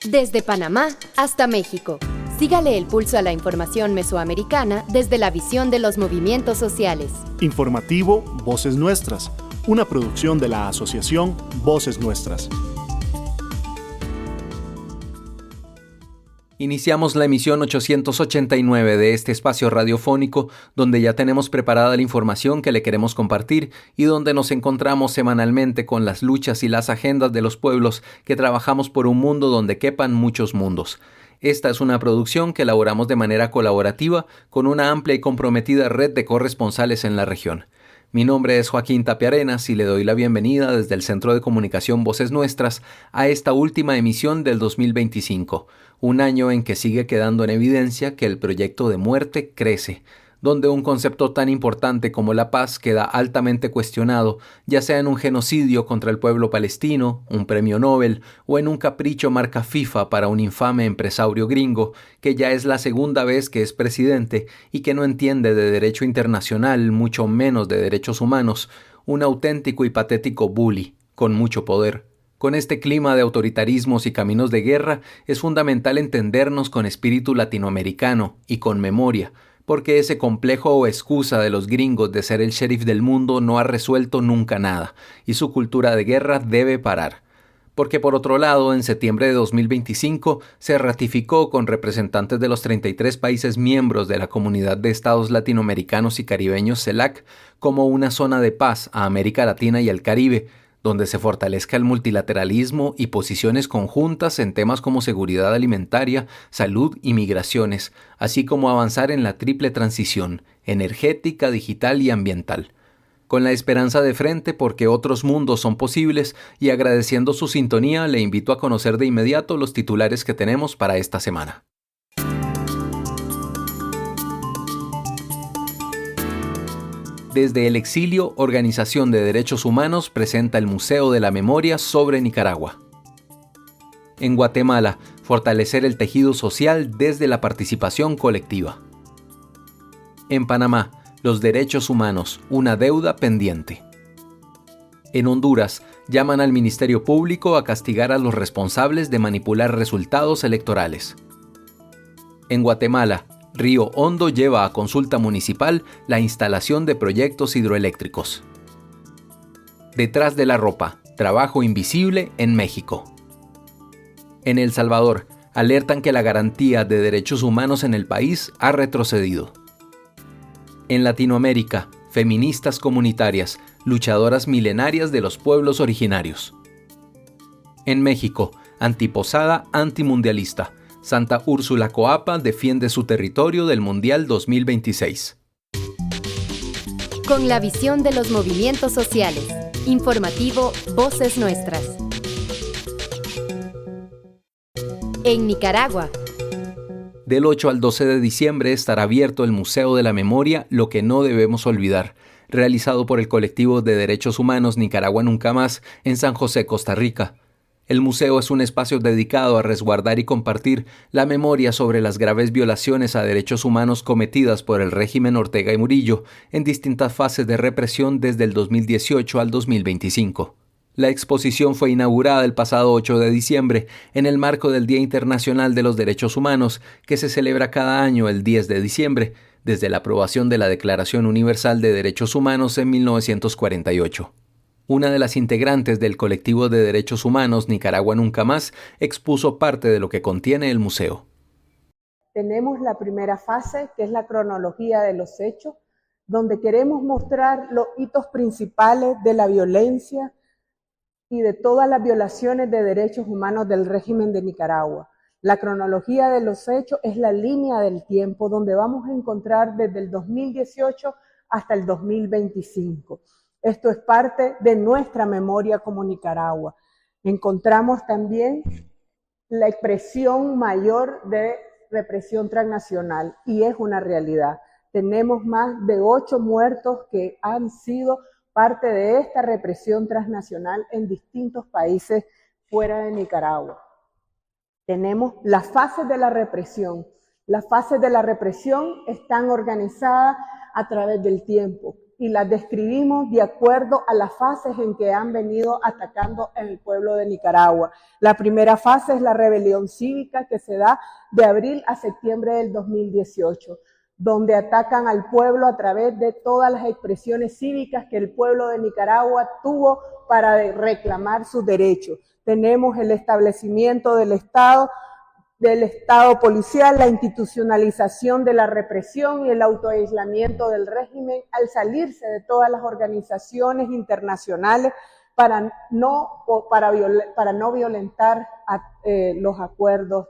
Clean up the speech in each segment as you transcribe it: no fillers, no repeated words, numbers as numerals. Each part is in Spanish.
Desde Panamá hasta México. Sígale el pulso a la información mesoamericana desde la visión de los movimientos sociales. Informativo Voces Nuestras, una producción de la Asociación Voces Nuestras. Iniciamos la emisión 889 de este espacio radiofónico, donde ya tenemos preparada la información que le queremos compartir y donde nos encontramos semanalmente con las luchas y las agendas de los pueblos que trabajamos por un mundo donde quepan muchos mundos. Esta es una producción que elaboramos de manera colaborativa con una amplia y comprometida red de corresponsales en la región. Mi nombre es Joaquín Tapiarenas y le doy la bienvenida desde el Centro de Comunicación Voces Nuestras a esta última emisión del 2025, un año en que sigue quedando en evidencia que el proyecto de muerte crece, donde un concepto tan importante como la paz queda altamente cuestionado, ya sea en un genocidio contra el pueblo palestino, un premio Nobel o en un capricho marca FIFA para un infame empresario gringo que ya es la segunda vez que es presidente y que no entiende de derecho internacional, mucho menos de derechos humanos, un auténtico y patético bully, con mucho poder. Con este clima de autoritarismos y caminos de guerra, es fundamental entendernos con espíritu latinoamericano y con memoria, porque ese complejo o excusa de los gringos de ser el sheriff del mundo no ha resuelto nunca nada, y su cultura de guerra debe parar. Porque por otro lado, en septiembre de 2025 se ratificó con representantes de los 33 países miembros de la Comunidad de Estados Latinoamericanos y Caribeños CELAC como una zona de paz a América Latina y el Caribe, donde se fortalezca el multilateralismo y posiciones conjuntas en temas como seguridad alimentaria, salud y migraciones, así como avanzar en la triple transición, energética, digital y ambiental. Con la esperanza de frente porque otros mundos son posibles y agradeciendo su sintonía, le invito a conocer de inmediato los titulares que tenemos para esta semana. Desde el exilio, Organización de Derechos Humanos presenta el Museo de la Memoria sobre Nicaragua. En Guatemala, fortalecer el tejido social desde la participación colectiva. En Panamá, los derechos humanos, una deuda pendiente. En Honduras, llaman al Ministerio Público a castigar a los responsables de manipular resultados electorales. En Guatemala, Río Hondo lleva a consulta municipal la instalación de proyectos hidroeléctricos. Detrás de la ropa, trabajo invisible en México. En El Salvador, alertan que la garantía de derechos humanos en el país ha retrocedido. En Latinoamérica, feministas comunitarias, luchadoras milenarias de los pueblos originarios. En México, antiposada antimundialista. Santa Úrsula Coapa defiende su territorio del Mundial 2026. Con la visión de los movimientos sociales. Informativo Voces Nuestras. En Nicaragua. Del 8 al 12 de diciembre estará abierto el Museo de la Memoria Lo que no debemos olvidar, realizado por el colectivo de derechos humanos Nicaragua Nunca Más en San José, Costa Rica. El museo es un espacio dedicado a resguardar y compartir la memoria sobre las graves violaciones a derechos humanos cometidas por el régimen Ortega y Murillo en distintas fases de represión desde el 2018 al 2025. La exposición fue inaugurada el pasado 8 de diciembre en el marco del Día Internacional de los Derechos Humanos, que se celebra cada año el 10 de diciembre, desde la aprobación de la Declaración Universal de Derechos Humanos en 1948. Una de las integrantes del colectivo de derechos humanos Nicaragua Nunca Más expuso parte de lo que contiene el museo. Tenemos la primera fase, que es la cronología de los hechos, donde queremos mostrar los hitos principales de la violencia y de todas las violaciones de derechos humanos del régimen de Nicaragua. La cronología de los hechos es la línea del tiempo donde vamos a encontrar desde el 2018 hasta el 2025. Esto es parte de nuestra memoria como Nicaragua. Encontramos también la expresión mayor de represión transnacional y es una realidad. Tenemos más de 8 muertos que han sido parte de esta represión transnacional en distintos países fuera de Nicaragua. Tenemos las fases de la represión. Las fases de la represión están organizadas a través del tiempo. y las describimos de acuerdo a las fases en que han venido atacando en el pueblo de Nicaragua. La primera fase es la rebelión cívica que se da de abril a septiembre del 2018, donde atacan al pueblo a través de todas las expresiones cívicas que el pueblo de Nicaragua tuvo para reclamar sus derechos. Tenemos el establecimiento del Estado policial, la institucionalización de la represión y el autoaislamiento del régimen al salirse de todas las organizaciones internacionales para no violentar los acuerdos.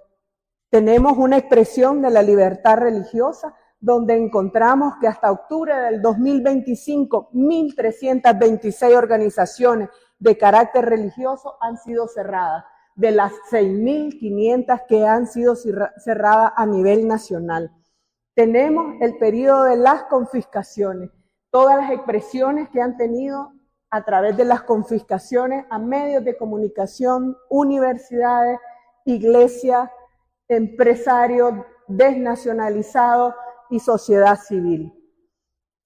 Tenemos una expresión de la libertad religiosa donde encontramos que hasta octubre del 2025, 1.326 organizaciones de carácter religioso han sido cerradas, de las 6.500 que han sido cerradas a nivel nacional. Tenemos el periodo de las confiscaciones, todas las expresiones que han tenido a través de las confiscaciones a medios de comunicación, universidades, iglesias, empresarios desnacionalizados y sociedad civil.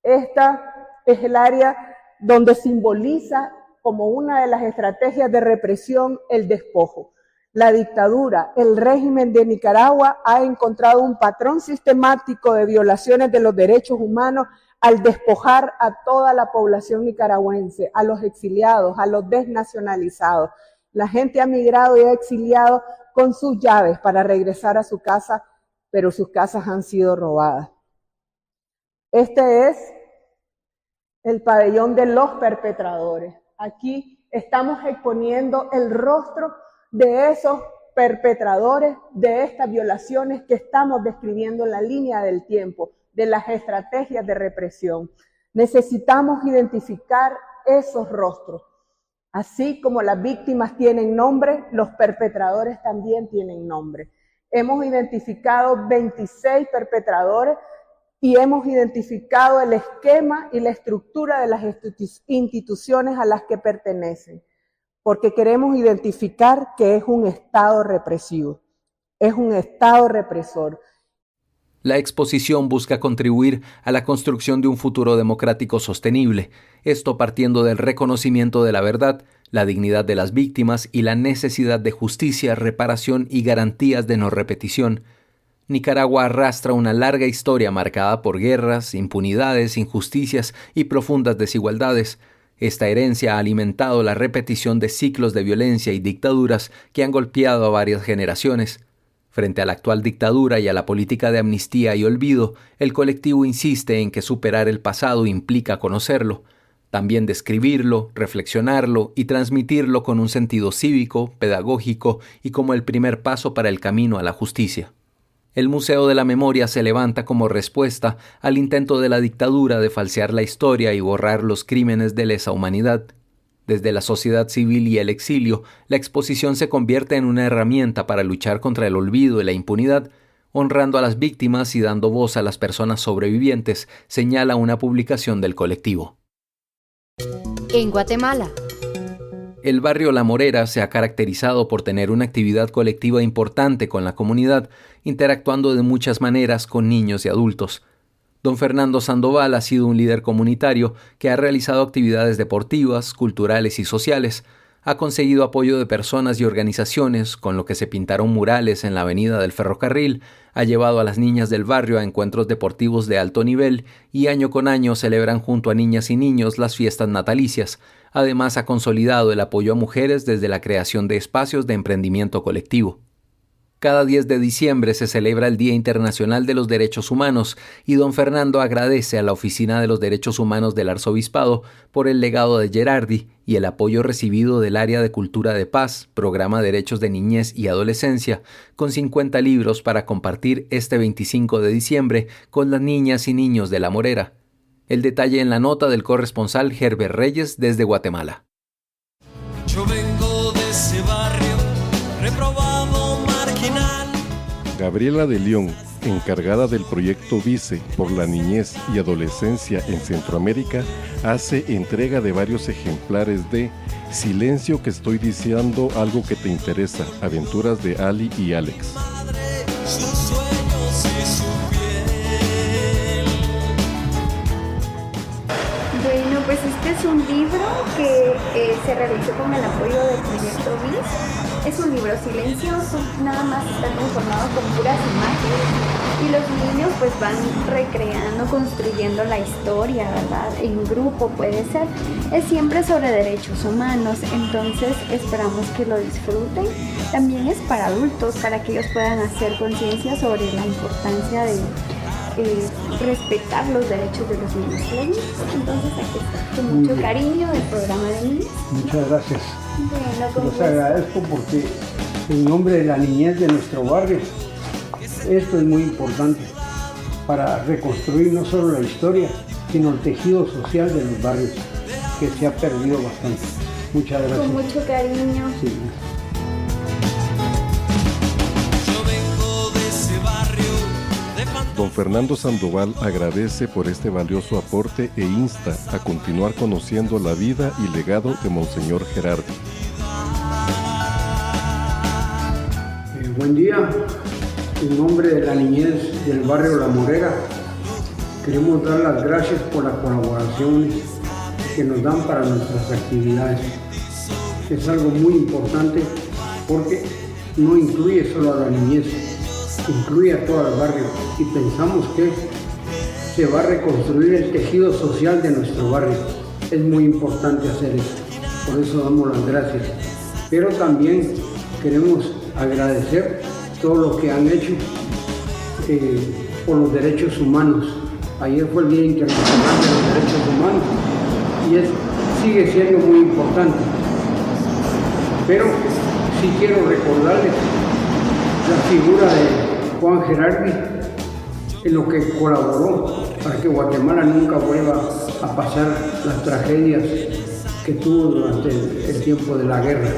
Esta es el área donde simboliza como una de las estrategias de represión el despojo. La dictadura, el régimen de Nicaragua ha encontrado un patrón sistemático de violaciones de los derechos humanos al despojar a toda la población nicaragüense, a los exiliados, a los desnacionalizados. La gente ha migrado y ha exiliado con sus llaves para regresar a su casa, pero sus casas han sido robadas. Este es el pabellón de los perpetradores. Aquí estamos exponiendo el rostro de esos perpetradores de estas violaciones que estamos describiendo en la línea del tiempo, de las estrategias de represión. Necesitamos identificar esos rostros. Así como las víctimas tienen nombre, los perpetradores también tienen nombre. Hemos identificado 26 perpetradores y hemos identificado el esquema y la estructura de las instituciones a las que pertenecen, porque queremos identificar que es un Estado represivo, es un Estado represor. La exposición busca contribuir a la construcción de un futuro democrático sostenible, esto partiendo del reconocimiento de la verdad, la dignidad de las víctimas y la necesidad de justicia, reparación y garantías de no repetición. Nicaragua arrastra una larga historia marcada por guerras, impunidades, injusticias y profundas desigualdades. Esta herencia ha alimentado la repetición de ciclos de violencia y dictaduras que han golpeado a varias generaciones. Frente a la actual dictadura y a la política de amnistía y olvido, el colectivo insiste en que superar el pasado implica conocerlo, también describirlo, reflexionarlo y transmitirlo con un sentido cívico, pedagógico y como el primer paso para el camino a la justicia. El Museo de la Memoria se levanta como respuesta al intento de la dictadura de falsear la historia y borrar los crímenes de lesa humanidad. Desde la sociedad civil y el exilio, la exposición se convierte en una herramienta para luchar contra el olvido y la impunidad, honrando a las víctimas y dando voz a las personas sobrevivientes, señala una publicación del colectivo. En Guatemala. El barrio La Morera se ha caracterizado por tener una actividad colectiva importante con la comunidad, interactuando de muchas maneras con niños y adultos. Don Fernando Sandoval ha sido un líder comunitario que ha realizado actividades deportivas, culturales y sociales. Ha conseguido apoyo de personas y organizaciones, con lo que se pintaron murales en la avenida del Ferrocarril, ha llevado a las niñas del barrio a encuentros deportivos de alto nivel y año con año celebran junto a niñas y niños las fiestas natalicias. Además, ha consolidado el apoyo a mujeres desde la creación de espacios de emprendimiento colectivo. Cada 10 de diciembre se celebra el Día Internacional de los Derechos Humanos y don Fernando agradece a la Oficina de los Derechos Humanos del Arzobispado por el legado de Gerardi y el apoyo recibido del Área de Cultura de Paz, Programa Derechos de Niñez y Adolescencia, con 50 libros para compartir este 25 de diciembre con las niñas y niños de La Morera. El detalle en la nota del corresponsal Herbert Reyes desde Guatemala. Yo vengo de ese barrio reprobado, marginal. Gabriela de León, encargada del proyecto Vice por la niñez y adolescencia en Centroamérica, hace entrega de varios ejemplares de Silencio que estoy diciendo algo que te interesa, aventuras de Ali y Alex. Madre, sus sueños y su piel. Pues este es un libro que se realizó con el apoyo del proyecto BIS. Es un libro silencioso, nada más está conformado con puras imágenes y los niños pues van recreando, construyendo la historia, ¿verdad? En grupo puede ser. Es siempre sobre derechos humanos, entonces esperamos que lo disfruten. También es para adultos, para que ellos puedan hacer conciencia sobre la importancia de respetar los derechos de los niños. Entonces aquí está, con mucho cariño del programa de niños. Muchas gracias. Bueno, los agradezco porque en nombre de la niñez de nuestro barrio, esto es muy importante para reconstruir no solo la historia, sino el tejido social de los barrios, que se ha perdido bastante. Muchas gracias. Con mucho cariño. Sí. Don Fernando Sandoval agradece por este valioso aporte e insta a continuar conociendo la vida y legado de Monseñor Gerardi. Buen día. En nombre de la niñez del barrio La Morera, queremos dar las gracias por las colaboraciones que nos dan para nuestras actividades. Es algo muy importante porque no incluye solo a la niñez, incluye a todo el barrio y pensamos que se va a reconstruir el tejido social de nuestro barrio. Es muy importante hacer esto, por eso damos las gracias. Pero también queremos agradecer todo lo que han hecho por los derechos humanos. Ayer fue el Día Internacional de los Derechos Humanos y sigue siendo muy importante. Pero sí quiero recordarles la figura de Juan Gerardi, en lo que colaboró para que Guatemala nunca vuelva a pasar las tragedias que tuvo durante el tiempo de la guerra.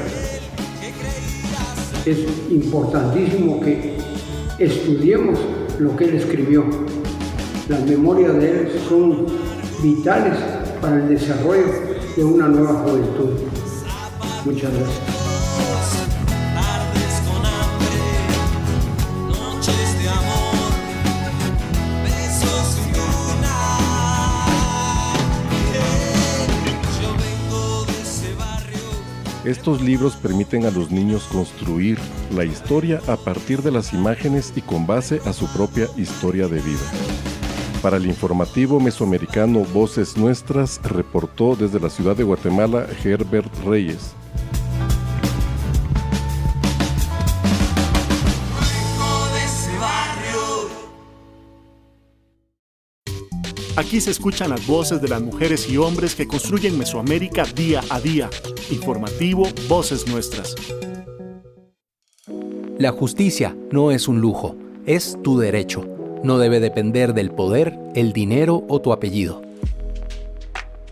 Es importantísimo que estudiemos lo que él escribió. Las memorias de él son vitales para el desarrollo de una nueva juventud. Muchas gracias. Estos libros permiten a los niños construir la historia a partir de las imágenes y con base a su propia historia de vida. Para el informativo mesoamericano Voces Nuestras, reportó desde la ciudad de Guatemala Herbert Reyes. Aquí se escuchan las voces de las mujeres y hombres que construyen Mesoamérica día a día. Informativo Voces Nuestras. La justicia no es un lujo, es tu derecho. No debe depender del poder, el dinero o tu apellido.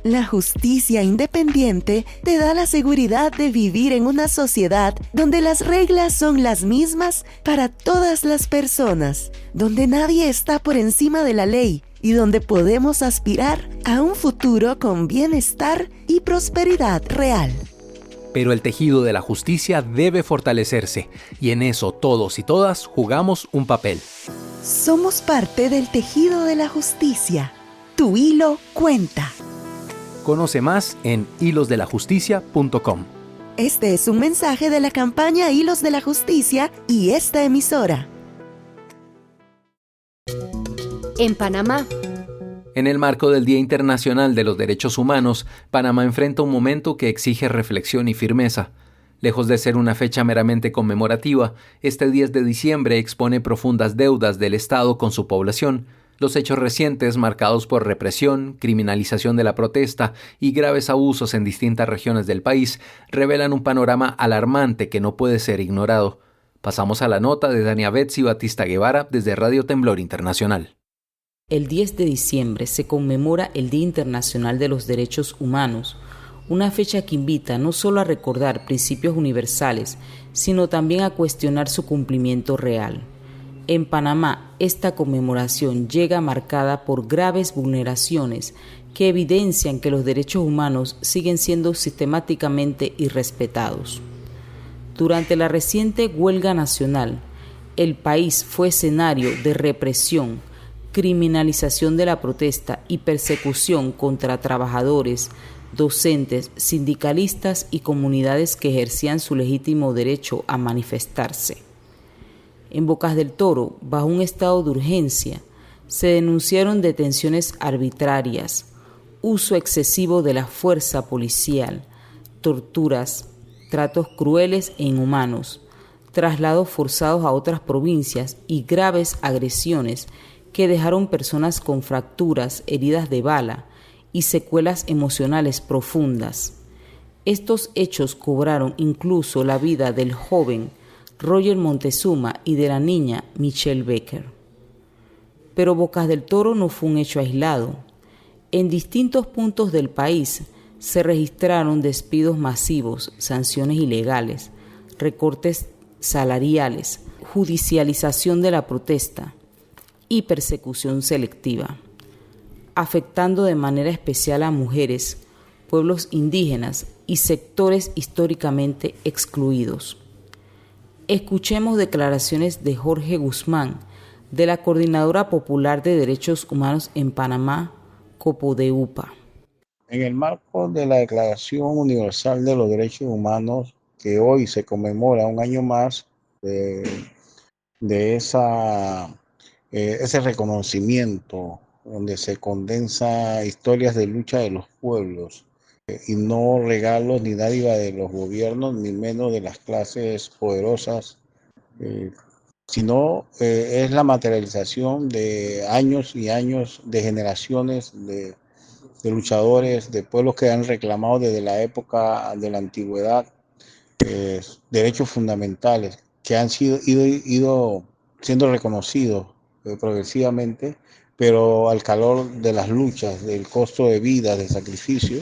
La justicia independiente te da la seguridad de vivir en una sociedad donde las reglas son las mismas para todas las personas, donde nadie está por encima de la ley y donde podemos aspirar a un futuro con bienestar y prosperidad real. Pero el tejido de la justicia debe fortalecerse y en eso todos y todas jugamos un papel. Somos parte del tejido de la justicia. Tu hilo cuenta. Conoce más en hilosdelajusticia.com. Este es un mensaje de la campaña Hilos de la Justicia y esta emisora. En Panamá. En el marco del Día Internacional de los Derechos Humanos, Panamá enfrenta un momento que exige reflexión y firmeza. Lejos de ser una fecha meramente conmemorativa, este 10 de diciembre expone profundas deudas del Estado con su población. Los hechos recientes, marcados por represión, criminalización de la protesta y graves abusos en distintas regiones del país, revelan un panorama alarmante que no puede ser ignorado. Pasamos a la nota de Dania Betsy Batista Guevara desde Radio Temblor Internacional. El 10 de diciembre se conmemora el Día Internacional de los Derechos Humanos, una fecha que invita no solo a recordar principios universales, sino también a cuestionar su cumplimiento real. En Panamá, esta conmemoración llega marcada por graves vulneraciones que evidencian que los derechos humanos siguen siendo sistemáticamente irrespetados. Durante la reciente huelga nacional, el país fue escenario de represión, criminalización de la protesta y persecución contra trabajadores, docentes, sindicalistas y comunidades que ejercían su legítimo derecho a manifestarse. En Bocas del Toro, bajo un estado de urgencia, se denunciaron detenciones arbitrarias, uso excesivo de la fuerza policial, torturas, tratos crueles e inhumanos, traslados forzados a otras provincias y graves agresiones que dejaron personas con fracturas, heridas de bala y secuelas emocionales profundas. Estos hechos cobraron incluso la vida del joven Roger Montezuma y de la niña Michelle Becker. Pero Bocas del Toro no fue un hecho aislado. En distintos puntos del país se registraron despidos masivos, sanciones ilegales, recortes salariales, judicialización de la protesta y persecución selectiva, afectando de manera especial a mujeres, pueblos indígenas y sectores históricamente excluidos. Escuchemos declaraciones de Jorge Guzmán, de la Coordinadora Popular de Derechos Humanos en Panamá, Copodeupa. En el marco de la Declaración Universal de los Derechos Humanos, que hoy se conmemora un año más de ese reconocimiento, donde se condensa historias de lucha de los pueblos y no regalos ni dádiva de los gobiernos, ni menos de las clases poderosas, sino es la materialización de años y años de generaciones de luchadores, de pueblos que han reclamado desde la época de la antigüedad derechos fundamentales que han ido siendo reconocidos progresivamente, pero al calor de las luchas, del costo de vida, del sacrificio,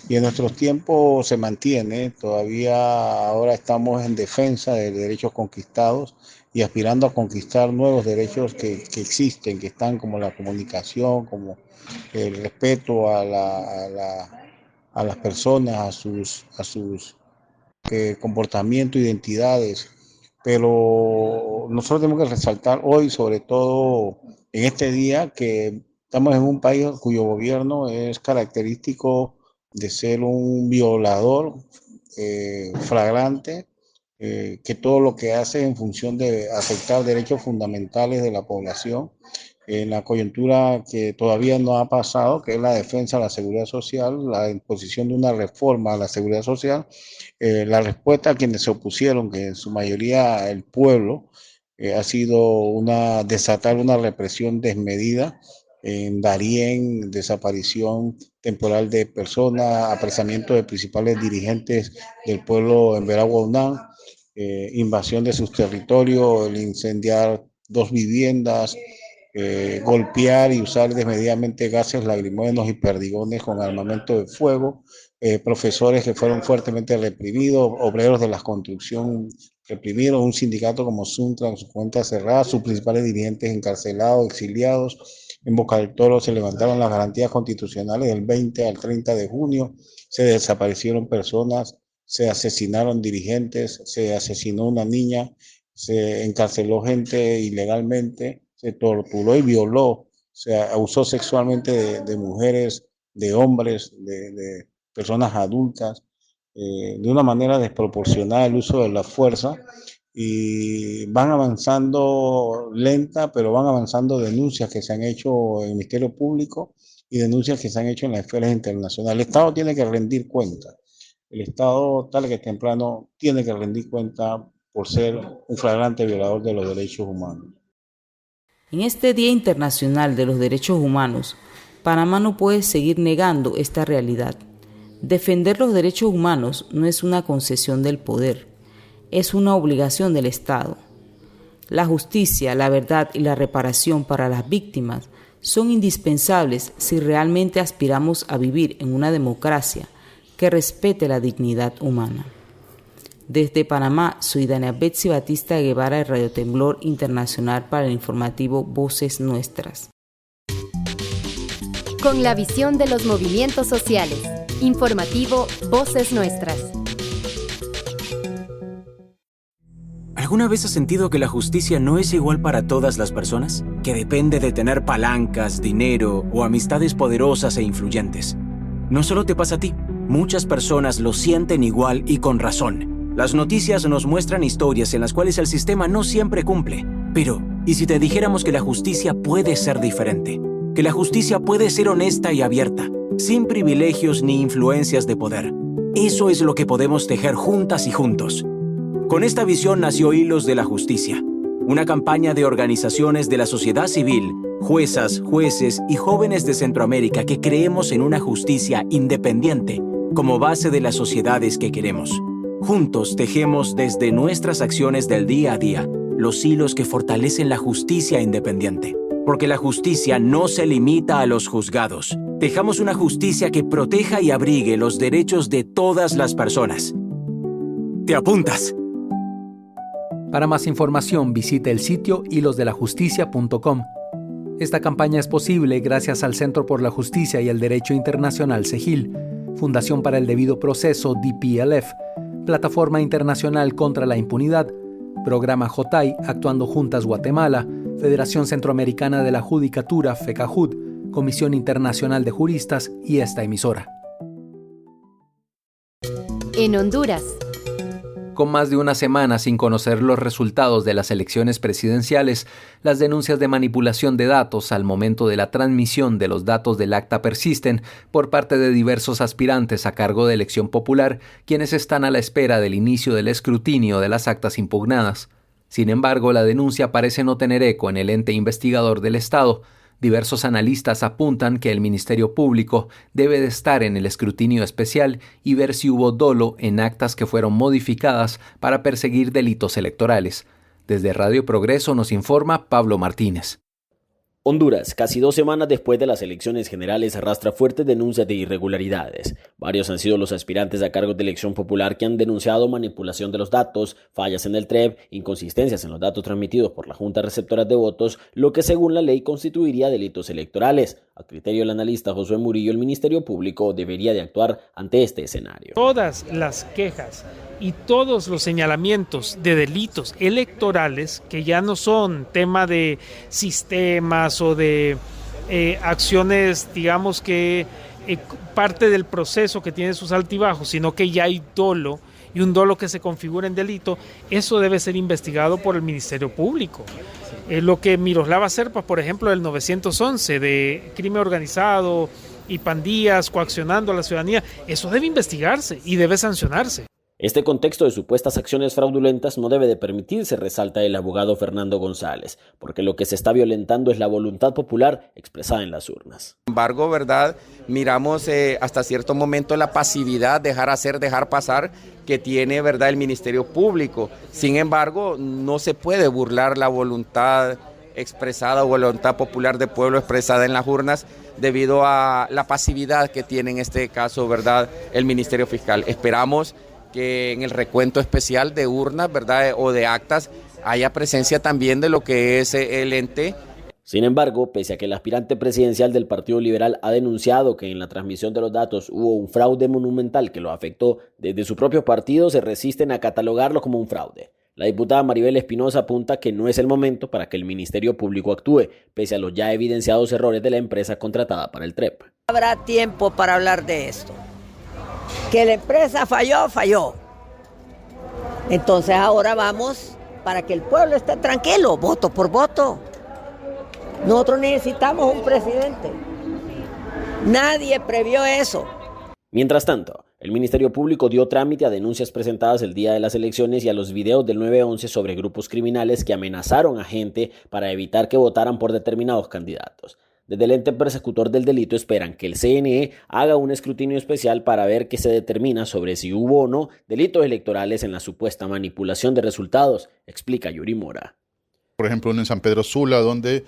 y en nuestros tiempos se mantiene. Todavía ahora estamos en defensa de derechos conquistados y aspirando a conquistar nuevos derechos que existen, que están, como la comunicación, como el respeto a las personas, a sus comportamientos, identidades. Pero nosotros tenemos que resaltar hoy, sobre todo en este día, que estamos en un país cuyo gobierno es característico de ser un violador flagrante, que todo lo que hace en función de afectar derechos fundamentales de la población, en la coyuntura que todavía no ha pasado, que es la defensa de la seguridad social, la imposición de una reforma a la seguridad social, la respuesta a quienes se opusieron, que en su mayoría el pueblo, ha sido desatar una represión desmedida en Darién, desaparición temporal de personas, apresamiento de principales dirigentes del pueblo en Veraguaunán, invasión de sus territorios, el incendiar 2 viviendas, golpear y usar desmedidamente gases lacrimógenos y perdigones con armamento de fuego, profesores que fueron fuertemente reprimidos, obreros de la construcción reprimidos, un sindicato como Suntra con su cuenta cerrada, sus principales dirigentes encarcelados, exiliados. En Bocas del Toro se levantaron las garantías constitucionales del 20 al 30 de junio, se desaparecieron personas, se asesinaron dirigentes, se asesinó una niña, se encarceló gente ilegalmente, se torturó y violó, se abusó sexualmente de mujeres, de hombres, de personas adultas, de una manera desproporcionada el uso de la fuerza, y van avanzando lenta, pero van avanzando denuncias que se han hecho en el Ministerio Público y denuncias que se han hecho en las esferas internacionales. El Estado tiene que rendir cuenta. El Estado, tarde que temprano, tiene que rendir cuenta por ser un flagrante violador de los derechos humanos. En este Día Internacional de los Derechos Humanos, Panamá no puede seguir negando esta realidad. Defender los derechos humanos no es una concesión del poder, es una obligación del Estado. La justicia, la verdad y la reparación para las víctimas son indispensables si realmente aspiramos a vivir en una democracia que respete la dignidad humana. Desde Panamá, soy Dania Betsy Batista Guevara de Radio Temblor Internacional para el informativo Voces Nuestras. Con la visión de los movimientos sociales. Informativo Voces Nuestras. ¿Alguna vez has sentido que la justicia no es igual para todas las personas? Que depende de tener palancas, dinero o amistades poderosas e influyentes. No solo te pasa a ti, muchas personas lo sienten igual y con razón. Las noticias nos muestran historias en las cuales el sistema no siempre cumple. Pero, ¿y si te dijéramos que la justicia puede ser diferente? Que la justicia puede ser honesta y abierta, sin privilegios ni influencias de poder. Eso es lo que podemos tejer juntas y juntos. Con esta visión nació Hilos de la Justicia, una campaña de organizaciones de la sociedad civil, juezas, jueces y jóvenes de Centroamérica que creemos en una justicia independiente como base de las sociedades que queremos. Juntos tejemos desde nuestras acciones del día a día los hilos que fortalecen la justicia independiente. Porque la justicia no se limita a los juzgados. Tejamos una justicia que proteja y abrigue los derechos de todas las personas. ¿Te apuntas? Para más información visite el sitio hilosdelajusticia.com. Esta campaña es posible gracias al Centro por la Justicia y el Derecho Internacional CEGIL, Fundación para el Debido Proceso DPLF, Plataforma Internacional contra la Impunidad, Programa JOTAI Actuando Juntas Guatemala, Federación Centroamericana de la Judicatura FECAJUD, Comisión Internacional de Juristas y esta emisora. En Honduras. Con más de una semana sin conocer los resultados de las elecciones presidenciales, las denuncias de manipulación de datos al momento de la transmisión de los datos del acta persisten por parte de diversos aspirantes a cargo de elección popular, quienes están a la espera del inicio del escrutinio de las actas impugnadas. Sin embargo, la denuncia parece no tener eco en el ente investigador del Estado. Diversos analistas apuntan que el Ministerio Público debe de estar en el escrutinio especial y ver si hubo dolo en actas que fueron modificadas para perseguir delitos electorales. Desde Radio Progreso nos informa Pablo Martínez. Honduras, casi 2 semanas después de las elecciones generales, arrastra fuertes denuncias de irregularidades. Varios han sido los aspirantes a cargos de elección popular que han denunciado manipulación de los datos, fallas en el TREP, inconsistencias en los datos transmitidos por la Junta Receptora de Votos, lo que según la ley constituiría delitos electorales. A criterio del analista Josué Murillo, el Ministerio Público debería de actuar ante este escenario. Todas las quejas y todos los señalamientos de delitos electorales, que ya no son tema de sistemas o de acciones, digamos que parte del proceso que tiene sus altibajos, sino que ya hay dolo, y un dolo que se configura en delito, eso debe ser investigado por el Ministerio Público. Lo que Miroslava Serpa, por ejemplo, del 911, de crimen organizado y pandillas coaccionando a la ciudadanía, eso debe investigarse y debe sancionarse. Este contexto de supuestas acciones fraudulentas no debe de permitirse, resalta el abogado Fernando González, porque lo que se está violentando es la voluntad popular expresada en las urnas. Sin embargo, ¿verdad? Miramos hasta cierto momento la pasividad, dejar hacer, dejar pasar que tiene, ¿verdad?, el Ministerio Público. Sin embargo, no se puede burlar la voluntad expresada o voluntad popular del pueblo expresada en las urnas debido a la pasividad que tiene en este caso, ¿verdad?, el Ministerio Fiscal. Esperamos que en el recuento especial de urnas, ¿verdad?, o de actas, haya presencia también de lo que es el ente. Sin embargo, pese a que el aspirante presidencial del Partido Liberal ha denunciado que en la transmisión de los datos hubo un fraude monumental que lo afectó, desde su propio partido se resisten a catalogarlo como un fraude. La diputada Maribel Espinosa apunta que no es el momento para que el Ministerio Público actúe, pese a los ya evidenciados errores de la empresa contratada para el TREP. Habrá tiempo para hablar de esto. Que la empresa falló. Entonces ahora vamos para que el pueblo esté tranquilo, voto por voto. Nosotros necesitamos un presidente. Nadie previó eso. Mientras tanto, el Ministerio Público dio trámite a denuncias presentadas el día de las elecciones y a los videos del 911 sobre grupos criminales que amenazaron a gente para evitar que votaran por determinados candidatos. Desde el ente persecutor del delito esperan que el CNE haga un escrutinio especial para ver qué se determina sobre si hubo o no delitos electorales en la supuesta manipulación de resultados, explica Yuri Mora. Por ejemplo, en San Pedro Sula, donde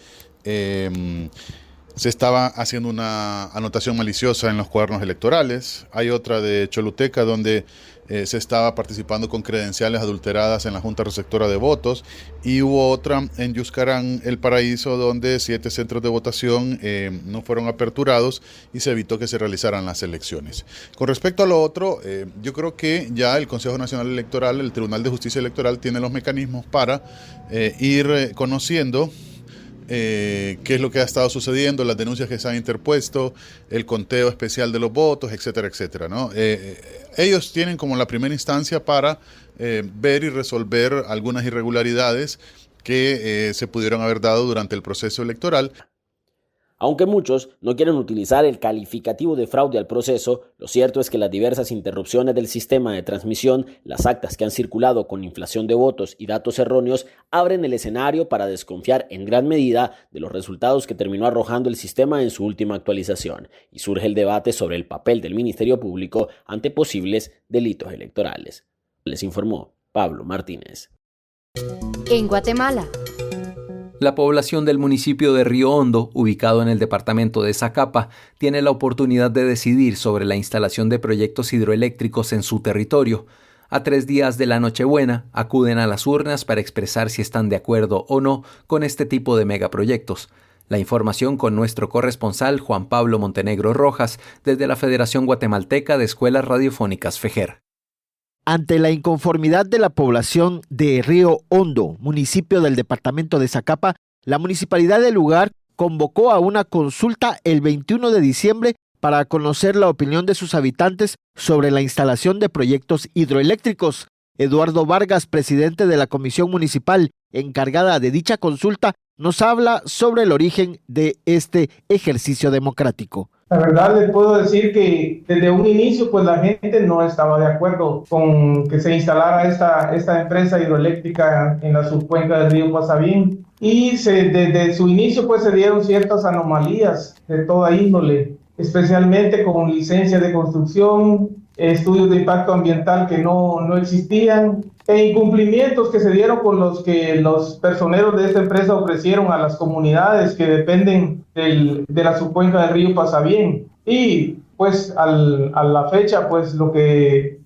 se estaba haciendo una anotación maliciosa en los cuadernos electorales. Hay otra de Choluteca donde se estaba participando con credenciales adulteradas en la Junta Receptora de Votos, y hubo otra en Yuscarán, El Paraíso, donde 7 centros de votación no fueron aperturados y se evitó que se realizaran las elecciones. Con respecto a lo otro, yo creo que ya el Consejo Nacional Electoral, el Tribunal de Justicia Electoral, tiene los mecanismos para ir conociendo qué es lo que ha estado sucediendo, las denuncias que se han interpuesto, el conteo especial de los votos, etcétera, etcétera, ¿no? Ellos tienen como la primera instancia para ver y resolver algunas irregularidades que se pudieron haber dado durante el proceso electoral. Aunque muchos no quieren utilizar el calificativo de fraude al proceso, lo cierto es que las diversas interrupciones del sistema de transmisión, las actas que han circulado con inflación de votos y datos erróneos, abren el escenario para desconfiar en gran medida de los resultados que terminó arrojando el sistema en su última actualización, y surge el debate sobre el papel del Ministerio Público ante posibles delitos electorales. Les informó Pablo Martínez. En Guatemala. La población del municipio de Río Hondo, ubicado en el departamento de Zacapa, tiene la oportunidad de decidir sobre la instalación de proyectos hidroeléctricos en su territorio. A 3 días de la Nochebuena, acuden a las urnas para expresar si están de acuerdo o no con este tipo de megaproyectos. La información con nuestro corresponsal Juan Pablo Montenegro Rojas, desde la Federación Guatemalteca de Escuelas Radiofónicas FEGER. Ante la inconformidad de la población de Río Hondo, municipio del departamento de Zacapa, la municipalidad del lugar convocó a una consulta el 21 de diciembre para conocer la opinión de sus habitantes sobre la instalación de proyectos hidroeléctricos. Eduardo Vargas, presidente de la comisión municipal encargada de dicha consulta, nos habla sobre el origen de este ejercicio democrático. La verdad les puedo decir que desde un inicio pues la gente no estaba de acuerdo con que se instalara esta empresa hidroeléctrica en la subcuenca del río Pasavín, y desde su inicio pues se dieron ciertas anomalías de toda índole, especialmente con licencias de construcción, estudios de impacto ambiental que no existían, e incumplimientos que se dieron con los que los personeros de esta empresa ofrecieron a las comunidades que dependen de la subcuenca del río Pasavín. Y pues a la fecha pues lo que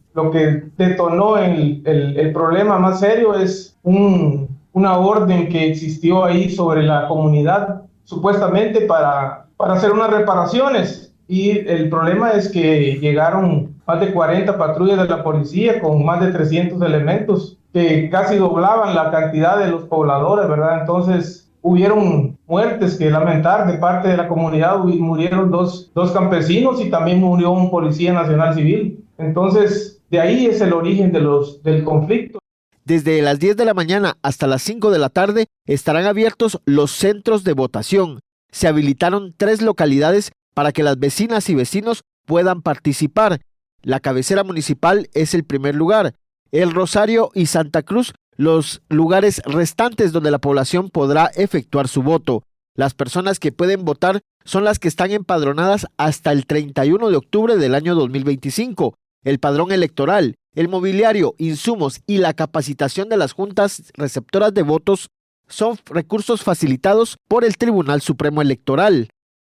detonó el problema más serio es una orden que existió ahí sobre la comunidad, supuestamente para hacer unas reparaciones, y el problema es que llegaron más de 40 patrullas de la policía con más de 300 elementos que casi doblaban la cantidad de los pobladores, ¿verdad? Entonces hubieron muertes que lamentar de parte de la comunidad, murieron dos campesinos y también murió un policía nacional civil. Entonces de ahí es el origen del conflicto. Desde las 10 de la mañana hasta las 5 de la tarde estarán abiertos los centros de votación. Se habilitaron 3 localidades para que las vecinas y vecinos puedan participar. La cabecera municipal es el primer lugar. El Rosario y Santa Cruz, los lugares restantes donde la población podrá efectuar su voto. Las personas que pueden votar son las que están empadronadas hasta el 31 de octubre del año 2025. El padrón electoral, el mobiliario, insumos y la capacitación de las juntas receptoras de votos son recursos facilitados por el Tribunal Supremo Electoral.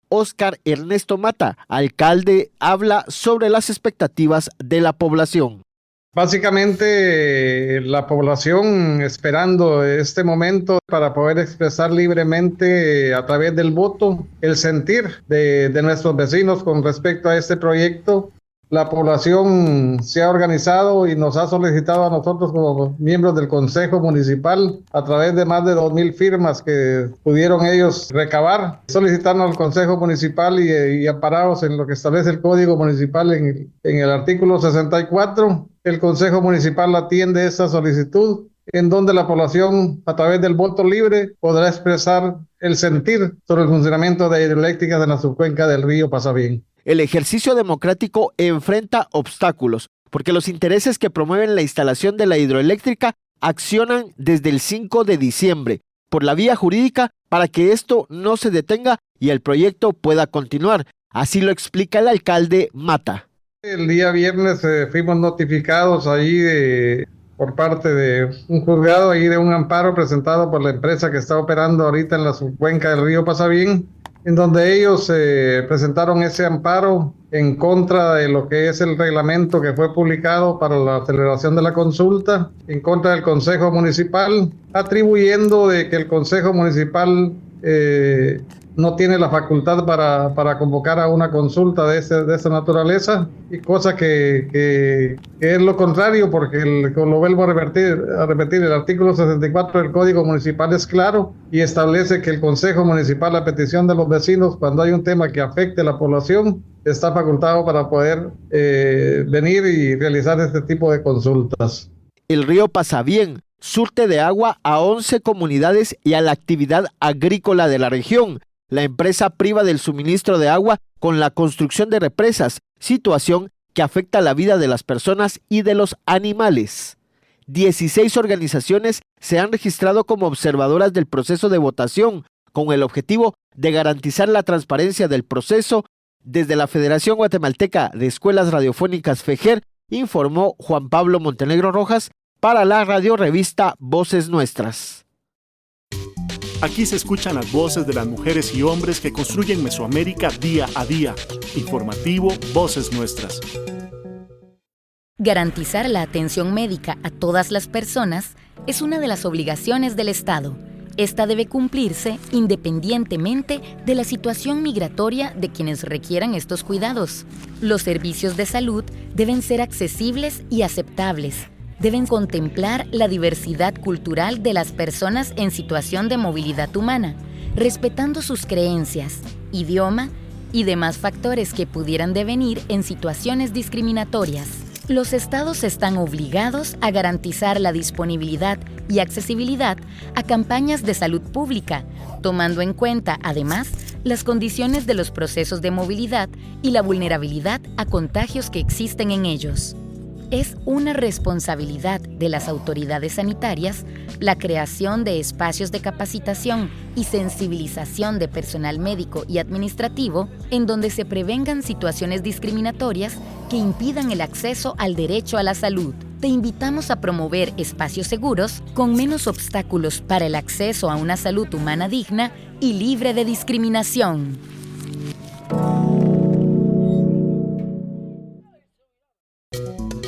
Óscar Ernesto Mata, alcalde, habla sobre las expectativas de la población. Básicamente la población esperando este momento para poder expresar libremente a través del voto el sentir de nuestros vecinos con respecto a este proyecto. La población se ha organizado y nos ha solicitado a nosotros como miembros del Consejo Municipal a través de más de 2,000 firmas que pudieron ellos recabar, solicitando al Consejo Municipal y amparados en lo que establece el Código Municipal en el artículo 64. El Consejo Municipal atiende esta solicitud, en donde la población a través del voto libre podrá expresar el sentir sobre el funcionamiento de hidroeléctricas en la subcuenca del río Pasavín. El ejercicio democrático enfrenta obstáculos, porque los intereses que promueven la instalación de la hidroeléctrica accionan desde el 5 de diciembre por la vía jurídica para que esto no se detenga y el proyecto pueda continuar. Así lo explica el alcalde Mata. El día viernes fuimos notificados ahí por parte de un juzgado ahí de un amparo presentado por la empresa que está operando ahorita en la subcuenca del río Pasavín, en donde ellos presentaron ese amparo en contra de lo que es el reglamento que fue publicado para la celebración de la consulta, en contra del Consejo Municipal, atribuyendo de que el Consejo Municipal no tiene la facultad para convocar a una consulta de esa naturaleza, y cosa que es lo contrario, porque lo vuelvo a repetir, el artículo 64 del Código Municipal es claro y establece que el Consejo Municipal, a petición de los vecinos, cuando hay un tema que afecte a la población, está facultado para poder venir y realizar este tipo de consultas. El río Pasabien surte de agua a 11 comunidades y a la actividad agrícola de la región. La empresa priva del suministro de agua con la construcción de represas, situación que afecta la vida de las personas y de los animales. 16 organizaciones se han registrado como observadoras del proceso de votación, con el objetivo de garantizar la transparencia del proceso. Desde la Federación Guatemalteca de Escuelas Radiofónicas FEGER, informó Juan Pablo Montenegro Rojas para la radiorevista Voces Nuestras. Aquí se escuchan las voces de las mujeres y hombres que construyen Mesoamérica día a día. Informativo Voces Nuestras. Garantizar la atención médica a todas las personas es una de las obligaciones del Estado. Esta debe cumplirse independientemente de la situación migratoria de quienes requieran estos cuidados. Los servicios de salud deben ser accesibles y aceptables. Deben contemplar la diversidad cultural de las personas en situación de movilidad humana, respetando sus creencias, idioma y demás factores que pudieran devenir en situaciones discriminatorias. Los estados están obligados a garantizar la disponibilidad y accesibilidad a campañas de salud pública, tomando en cuenta, además, las condiciones de los procesos de movilidad y la vulnerabilidad a contagios que existen en ellos. Es una responsabilidad de las autoridades sanitarias la creación de espacios de capacitación y sensibilización de personal médico y administrativo en donde se prevengan situaciones discriminatorias que impidan el acceso al derecho a la salud. Te invitamos a promover espacios seguros con menos obstáculos para el acceso a una salud humana digna y libre de discriminación.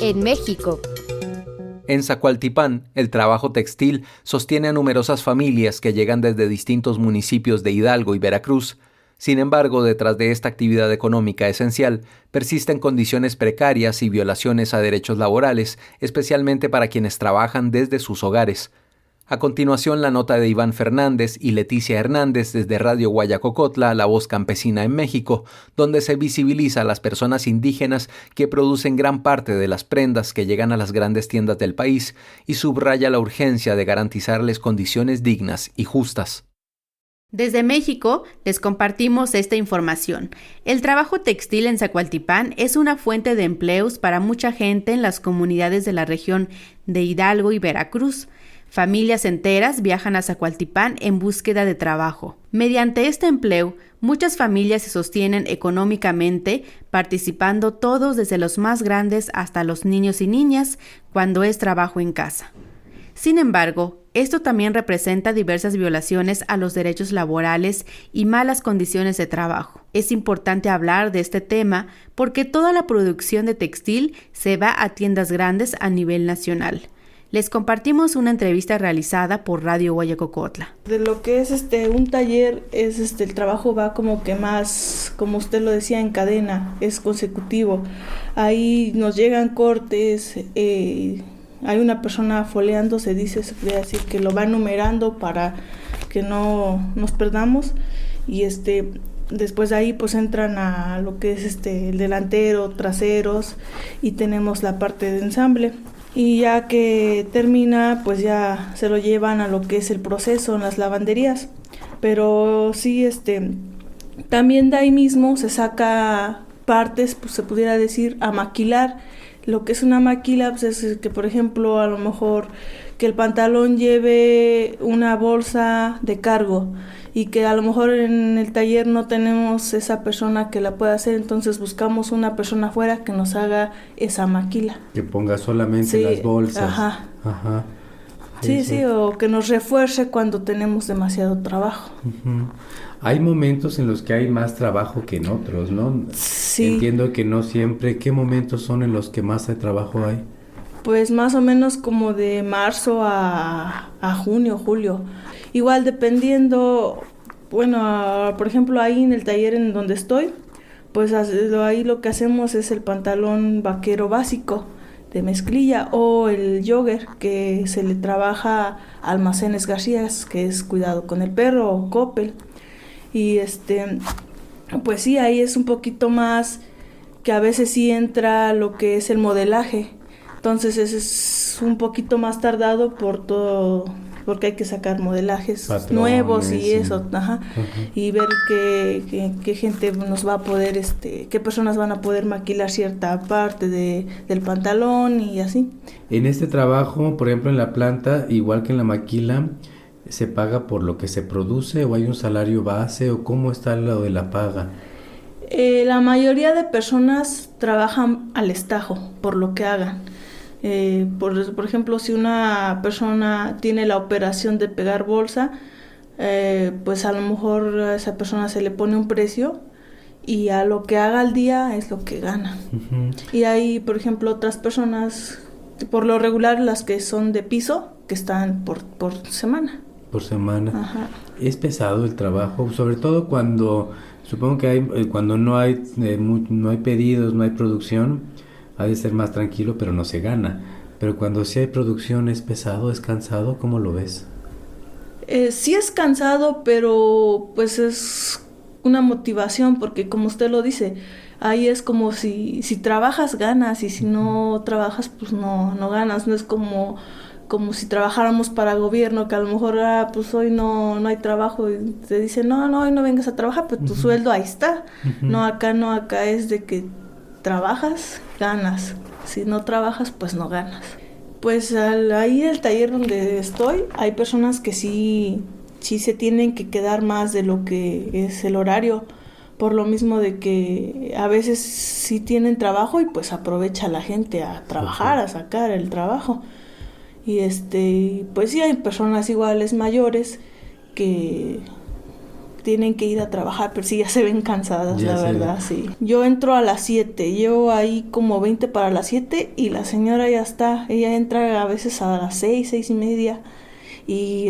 En México. En Zacualtipán, el trabajo textil sostiene a numerosas familias que llegan desde distintos municipios de Hidalgo y Veracruz. Sin embargo, detrás de esta actividad económica esencial, persisten condiciones precarias y violaciones a derechos laborales, especialmente para quienes trabajan desde sus hogares. A continuación, la nota de Iván Fernández y Leticia Hernández desde Radio Guayacocotla, La Voz Campesina en México, donde se visibiliza a las personas indígenas que producen gran parte de las prendas que llegan a las grandes tiendas del país y subraya la urgencia de garantizarles condiciones dignas y justas. Desde México les compartimos esta información. El trabajo textil en Zacualtipán es una fuente de empleos para mucha gente en las comunidades de la región de Hidalgo y Veracruz. Familias enteras viajan a Zacualtipán en búsqueda de trabajo. Mediante este empleo, muchas familias se sostienen económicamente, participando todos desde los más grandes hasta los niños y niñas cuando es trabajo en casa. Sin embargo, esto también representa diversas violaciones a los derechos laborales y malas condiciones de trabajo. Es importante hablar de este tema porque toda la producción de textil se va a tiendas grandes a nivel nacional. Les compartimos una entrevista realizada por Radio Guayacocotla. De lo que es un taller, el trabajo va como que más, como usted lo decía, en cadena, es consecutivo. Ahí nos llegan cortes, hay una persona foleando, se puede decir que lo va numerando para que no nos perdamos. Y después de ahí pues entran a lo que es el delantero, traseros, y tenemos la parte de ensamble. Y ya que termina, pues ya se lo llevan a lo que es el proceso en las lavanderías. Pero sí, también de ahí mismo se saca partes, pues se pudiera decir, a maquilar. Lo que es una maquila, pues es que, por ejemplo, a lo mejor que el pantalón lleve una bolsa de cargo y que a lo mejor en el taller no tenemos esa persona que la pueda hacer, entonces buscamos una persona afuera que nos haga esa maquila. Que ponga solamente las bolsas. Ajá. Sí, o que nos refuerce cuando tenemos demasiado trabajo. Hay momentos en los que hay más trabajo que en otros, ¿no? Sí. Entiendo que no siempre. ¿Qué momentos son en los que más trabajo hay? Pues más o menos como de marzo a junio, julio. Igual dependiendo, bueno, por ejemplo ahí en el taller en donde estoy, pues ahí lo que hacemos es el pantalón vaquero básico de mezclilla o el jogger que se le trabaja a Almacenes García, que es cuidado con el perro o Coppel. Y pues sí, ahí es un poquito más que a veces sí entra lo que es el modelaje. Entonces ese es un poquito más tardado por todo, porque hay que sacar modelajes patrones, nuevos y eso, y ver qué gente nos va a poder, qué personas van a poder maquilar cierta parte del pantalón y así. En este trabajo, por ejemplo, en la planta, igual que en la maquila, ¿se paga por lo que se produce o hay un salario base o cómo está lo de la paga? La mayoría de personas trabajan al estajo por lo que hagan. Por ejemplo, si una persona tiene la operación de pegar bolsa, pues a lo mejor a esa persona se le pone un precio y a lo que haga al día es lo que gana. Y hay, por ejemplo, otras personas, por lo regular las que son de piso, que están por semana. Por semana. Es pesado el trabajo, sobre todo cuando, supongo que cuando no hay pedidos, no hay producción, ha de ser más tranquilo, pero no se gana. Pero cuando sí hay producción, ¿es pesado, es cansado? ¿Cómo lo ves? Sí es cansado, pero pues es una motivación, porque como usted lo dice, ahí es como si trabajas ganas y si no trabajas pues no ganas. No es como si trabajáramos para gobierno, que a lo mejor pues hoy no hay trabajo y te dicen no, hoy no vengas a trabajar, pues tu sueldo ahí está. No, acá es de que trabajas, ganas. Si no trabajas, pues no ganas. Pues ahí en el taller donde estoy, hay personas que sí se tienen que quedar más de lo que es el horario, por lo mismo de que a veces sí tienen trabajo y pues aprovecha la gente a trabajar, a sacar el trabajo. Y pues sí hay personas iguales mayores que tienen que ir a trabajar, pero sí ya se ven cansadas, la verdad, sí. Yo entro a las 7, llevo ahí como 20 para las 7 y la señora ya está, ella entra a veces a las 6:30 y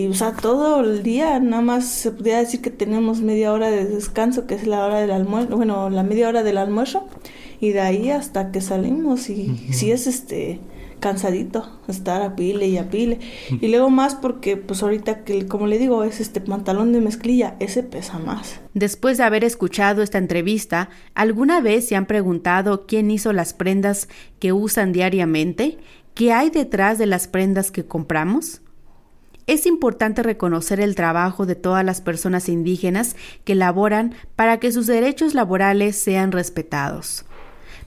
o sea, todo el día, nada más se podría decir que tenemos media hora de descanso, que es la hora del almuerzo, bueno, la media hora del almuerzo, y de ahí hasta que salimos y sí es cansadito estar a pile y a pile. Y luego más porque pues ahorita que como le digo es pantalón de mezclilla, ese pesa más. Después de haber escuchado esta entrevista, ¿alguna vez se han preguntado quién hizo las prendas que usan diariamente? ¿Qué hay detrás de las prendas que compramos? Es importante reconocer el trabajo de todas las personas indígenas que laboran para que sus derechos laborales sean respetados.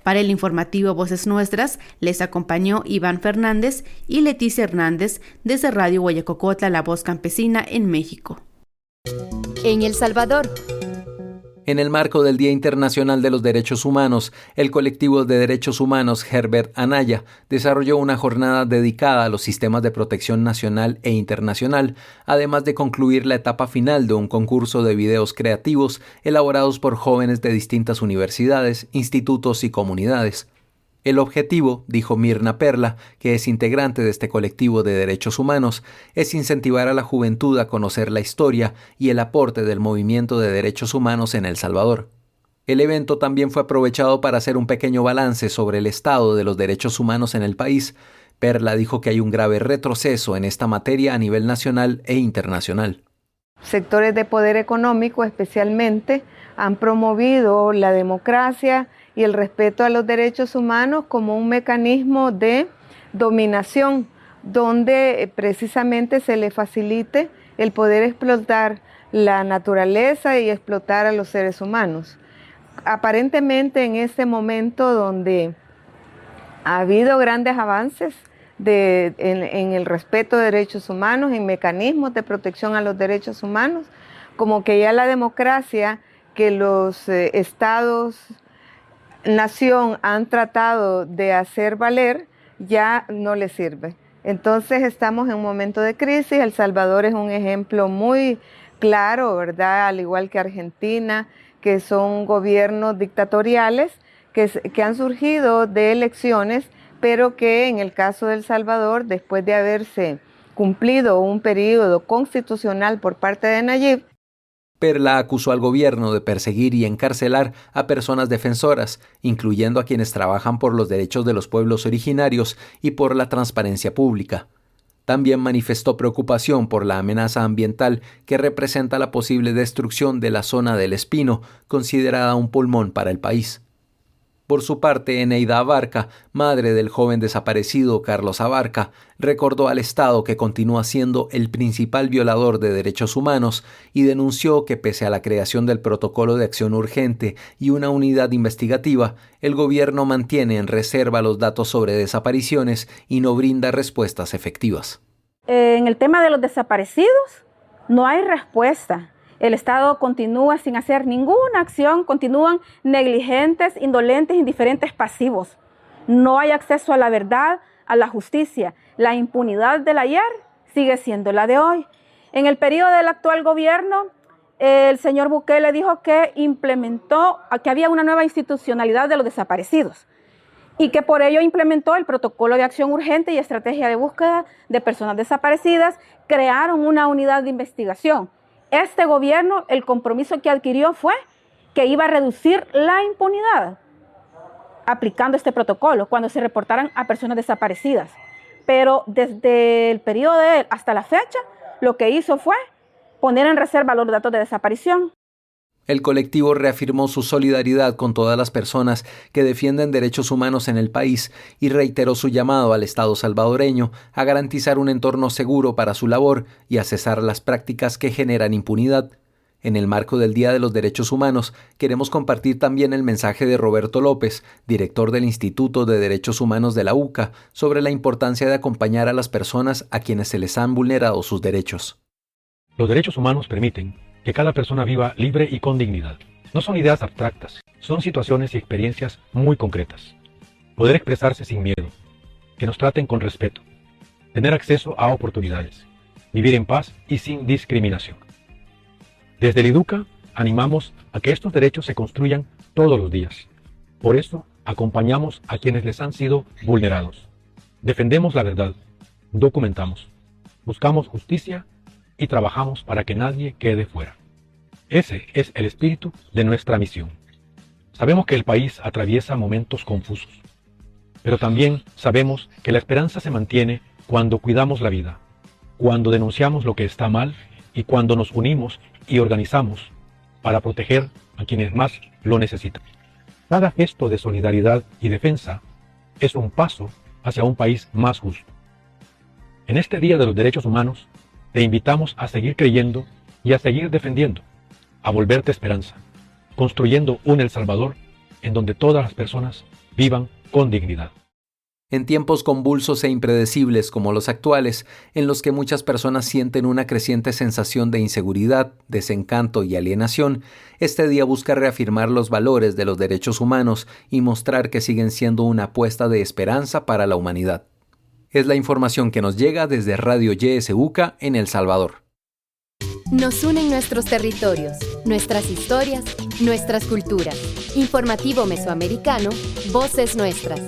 Para el informativo Voces Nuestras, les acompañó Iván Fernández y Leticia Hernández desde Radio Guayacocotla, La Voz Campesina en México. En El Salvador. En el marco del Día Internacional de los Derechos Humanos, el colectivo de derechos humanos Herbert Anaya desarrolló una jornada dedicada a los sistemas de protección nacional e internacional, además de concluir la etapa final de un concurso de videos creativos elaborados por jóvenes de distintas universidades, institutos y comunidades. El objetivo, dijo Mirna Perla, que es integrante de este colectivo de derechos humanos, es incentivar a la juventud a conocer la historia y el aporte del movimiento de derechos humanos en El Salvador. El evento también fue aprovechado para hacer un pequeño balance sobre el estado de los derechos humanos en el país. Perla dijo que hay un grave retroceso en esta materia a nivel nacional e internacional. Sectores de poder económico especialmente han promovido la democracia y el respeto a los derechos humanos como un mecanismo de dominación, donde precisamente se le facilite el poder explotar la naturaleza y explotar a los seres humanos. Aparentemente en este momento donde ha habido grandes avances en el respeto de derechos humanos, en mecanismos de protección a los derechos humanos, como que ya la democracia que los estados nación han tratado de hacer valer, ya no les sirve. Entonces estamos en un momento de crisis. El Salvador es un ejemplo muy Claro, ¿verdad? Al igual que Argentina, que son gobiernos dictatoriales que han surgido de elecciones, pero que en el caso de El Salvador, después de haberse cumplido un periodo constitucional por parte de Nayib, Perla acusó al gobierno de perseguir y encarcelar a personas defensoras, incluyendo a quienes trabajan por los derechos de los pueblos originarios y por la transparencia pública. También manifestó preocupación por la amenaza ambiental que representa la posible destrucción de la zona del Espino, considerada un pulmón para el país. Por su parte, Eneida Abarca, madre del joven desaparecido Carlos Abarca, recordó al Estado que continúa siendo el principal violador de derechos humanos y denunció que pese a la creación del Protocolo de Acción Urgente y una unidad investigativa, el gobierno mantiene en reserva los datos sobre desapariciones y no brinda respuestas efectivas. En el tema de los desaparecidos, no hay respuesta. El Estado continúa sin hacer ninguna acción, continúan negligentes, indolentes, indiferentes, pasivos. No hay acceso a la verdad, a la justicia. La impunidad del ayer sigue siendo la de hoy. En el periodo del actual gobierno, el señor Bukele dijo que implementó, que había una nueva institucionalidad de los desaparecidos y que por ello implementó el Protocolo de Acción Urgente y Estrategia de Búsqueda de Personas Desaparecidas, crearon una unidad de investigación. Este gobierno, el compromiso que adquirió fue que iba a reducir la impunidad aplicando este protocolo cuando se reportaran a personas desaparecidas. Pero desde el periodo de él hasta la fecha, lo que hizo fue poner en reserva los datos de desaparición. El colectivo reafirmó su solidaridad con todas las personas que defienden derechos humanos en el país y reiteró su llamado al Estado salvadoreño a garantizar un entorno seguro para su labor y a cesar las prácticas que generan impunidad. En el marco del Día de los Derechos Humanos, queremos compartir también el mensaje de Roberto López, director del Instituto de Derechos Humanos de la UCA, sobre la importancia de acompañar a las personas a quienes se les han vulnerado sus derechos. Los derechos humanos permiten que cada persona viva libre y con dignidad. No son ideas abstractas, son situaciones y experiencias muy concretas. Poder expresarse sin miedo, que nos traten con respeto, tener acceso a oportunidades, vivir en paz y sin discriminación. Desde el IDUCA animamos a que estos derechos se construyan todos los días. Por eso acompañamos a quienes les han sido vulnerados. Defendemos la verdad, documentamos, buscamos justicia y trabajamos para que nadie quede fuera. Ese es el espíritu de nuestra misión. Sabemos que el país atraviesa momentos confusos, pero también sabemos que la esperanza se mantiene cuando cuidamos la vida, cuando denunciamos lo que está mal y cuando nos unimos y organizamos para proteger a quienes más lo necesitan. Cada gesto de solidaridad y defensa es un paso hacia un país más justo. En este Día de los Derechos Humanos, te invitamos a seguir creyendo y a seguir defendiendo, a volverte esperanza, construyendo un El Salvador en donde todas las personas vivan con dignidad. En tiempos convulsos e impredecibles como los actuales, en los que muchas personas sienten una creciente sensación de inseguridad, desencanto y alienación, este día busca reafirmar los valores de los derechos humanos y mostrar que siguen siendo una apuesta de esperanza para la humanidad. Es la información que nos llega desde Radio YSUCA en El Salvador. Nos unen nuestros territorios, nuestras historias, nuestras culturas. Informativo Mesoamericano, Voces Nuestras.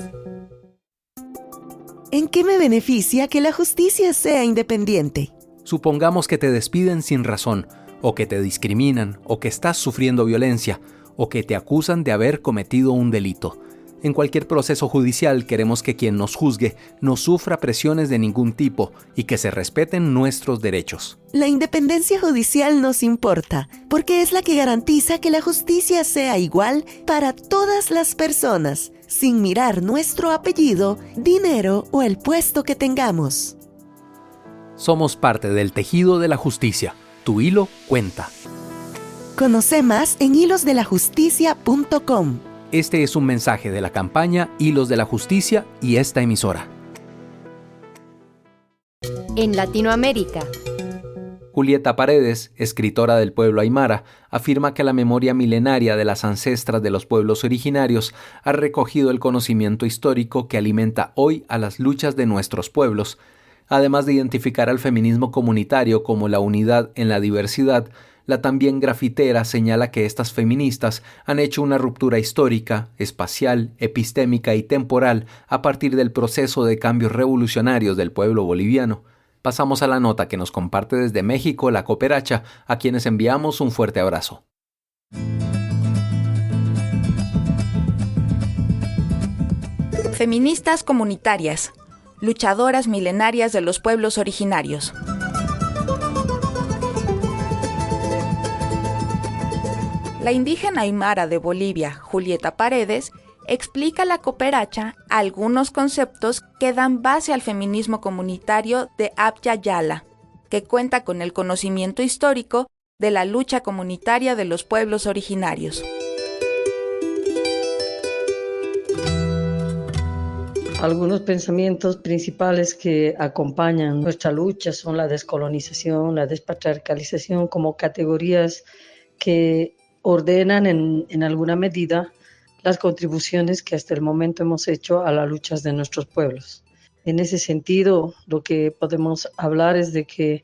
¿En qué me beneficia que la justicia sea independiente? Supongamos que te despiden sin razón, o que te discriminan, o que estás sufriendo violencia, o que te acusan de haber cometido un delito. En cualquier proceso judicial queremos que quien nos juzgue no sufra presiones de ningún tipo y que se respeten nuestros derechos. La independencia judicial nos importa, porque es la que garantiza que la justicia sea igual para todas las personas, sin mirar nuestro apellido, dinero o el puesto que tengamos. Somos parte del tejido de la justicia. Tu hilo cuenta. Conoce más en hilosdelajusticia.com. Este es un mensaje de la campaña Hilos de la Justicia y esta emisora. En Latinoamérica. Julieta Paredes, escritora del pueblo aymara, afirma que la memoria milenaria de las ancestras de los pueblos originarios ha recogido el conocimiento histórico que alimenta hoy a las luchas de nuestros pueblos. Además de identificar al feminismo comunitario como la unidad en la diversidad, la también grafitera señala que estas feministas han hecho una ruptura histórica, espacial, epistémica y temporal a partir del proceso de cambios revolucionarios del pueblo boliviano. Pasamos a la nota que nos comparte desde México la Cooperacha, a quienes enviamos un fuerte abrazo. Feministas comunitarias, luchadoras milenarias de los pueblos originarios. La indígena aymara de Bolivia, Julieta Paredes, explica a la Cooperacha algunos conceptos que dan base al feminismo comunitario de Abya Yala, que cuenta con el conocimiento histórico de la lucha comunitaria de los pueblos originarios. Algunos pensamientos principales que acompañan nuestra lucha son la descolonización, la despatriarcalización como categorías que ordenan en alguna medida las contribuciones que hasta el momento hemos hecho a las luchas de nuestros pueblos. En ese sentido, lo que podemos hablar es de que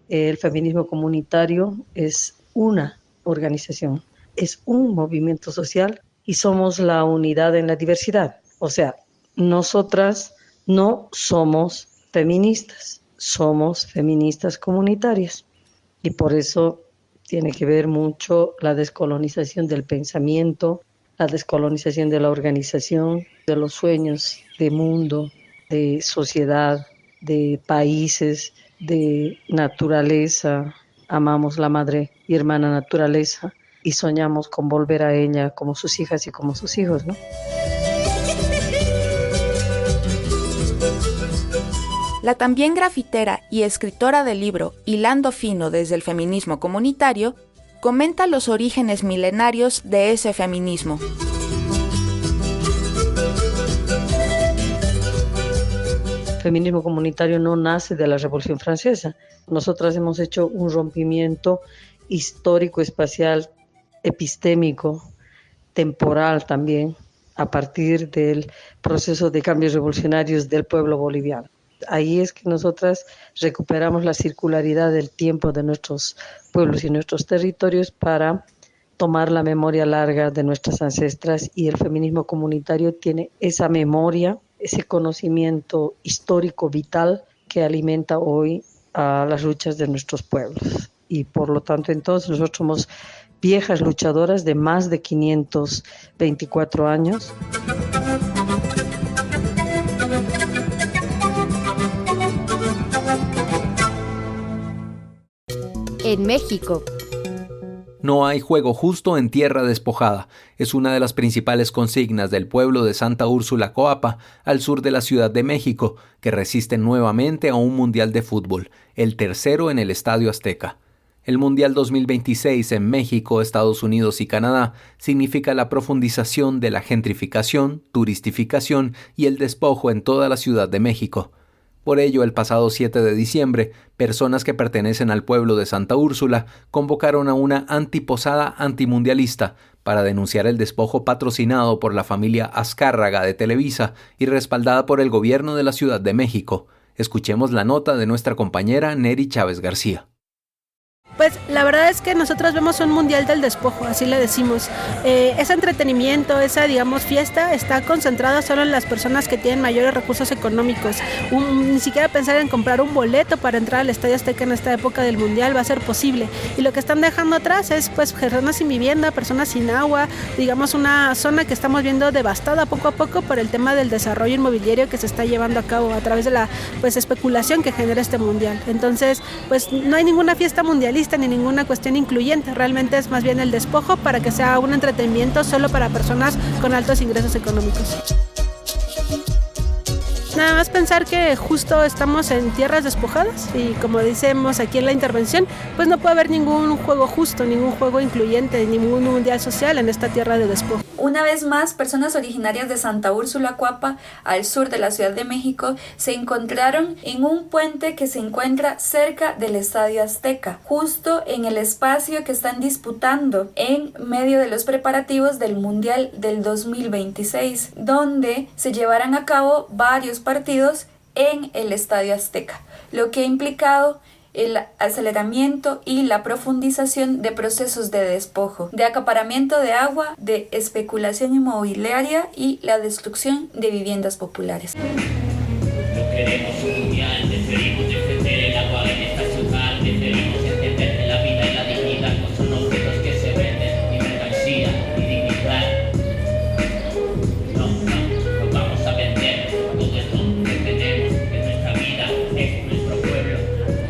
el feminismo comunitario es una organización, es un movimiento social y somos la unidad en la diversidad. O sea, nosotras no somos feministas, somos feministas comunitarias y por eso tiene que ver mucho la descolonización del pensamiento, la descolonización de la organización, de los sueños de mundo, de sociedad, de países, de naturaleza. Amamos la madre y hermana naturaleza y soñamos con volver a ella como sus hijas y como sus hijos, ¿no? La también grafitera y escritora del libro Hilando Fino desde el feminismo comunitario, comenta los orígenes milenarios de ese feminismo. El feminismo comunitario no nace de la Revolución Francesa. Nosotras hemos hecho un rompimiento histórico, espacial, epistémico, temporal también, a partir del proceso de cambios revolucionarios del pueblo boliviano. Ahí es que nosotras recuperamos la circularidad del tiempo de nuestros pueblos y nuestros territorios para tomar la memoria larga de nuestras ancestras, y el feminismo comunitario tiene esa memoria, ese conocimiento histórico vital que alimenta hoy a las luchas de nuestros pueblos. Y por lo tanto, entonces, nosotros somos viejas luchadoras de más de 524 años. En México. No hay juego justo en tierra despojada. Es una de las principales consignas del pueblo de Santa Úrsula Coapa, al sur de la Ciudad de México, que resiste nuevamente a un mundial de fútbol, el tercero en el Estadio Azteca. El Mundial 2026 en México, Estados Unidos y Canadá significa la profundización de la gentrificación, turistificación y el despojo en toda la Ciudad de México. Por ello, el pasado 7 de diciembre, personas que pertenecen al pueblo de Santa Úrsula convocaron a una antiposada antimundialista para denunciar el despojo patrocinado por la familia Azcárraga de Televisa y respaldada por el gobierno de la Ciudad de México. Escuchemos la nota de nuestra compañera Neri Chávez García. Pues la verdad es que nosotros vemos un mundial del despojo, así le decimos. Ese entretenimiento, esa, digamos, fiesta está concentrada solo en las personas que tienen mayores recursos económicos. Ni siquiera pensar en comprar un boleto para entrar al Estadio Azteca en esta época del mundial va a ser posible. Y lo que están dejando atrás es pues personas sin vivienda, personas sin agua, digamos una zona que estamos viendo devastada poco a poco por el tema del desarrollo inmobiliario que se está llevando a cabo a través de la pues especulación que genera este mundial. Entonces, pues no hay ninguna fiesta mundialista ni ninguna cuestión incluyente, realmente es más bien el despojo para que sea un entretenimiento solo para personas con altos ingresos económicos. Nada más pensar que justo estamos en tierras despojadas y como decimos aquí en la intervención, pues no puede haber ningún juego justo, ningún juego incluyente, ningún mundial social en esta tierra de despojo. Una vez más, personas originarias de Santa Úrsula Coapa, al sur de la Ciudad de México, se encontraron en un puente que se encuentra cerca del Estadio Azteca, justo en el espacio que están disputando en medio de los preparativos del Mundial del 2026, donde se llevarán a cabo varios partidos en el Estadio Azteca. lo que ha implicado el aceleramiento y la profundización de procesos de despojo, de acaparamiento de agua, de especulación inmobiliaria y la destrucción de viviendas populares. No queremos un mundial, preferimos defender el agua en esta ciudad, preferimos entender que la vida y la dignidad no son objetos que se venden, ni mercancía, ni dignidad. No vamos a vender todo esto que tenemos, que nuestra vida es nuestro pueblo,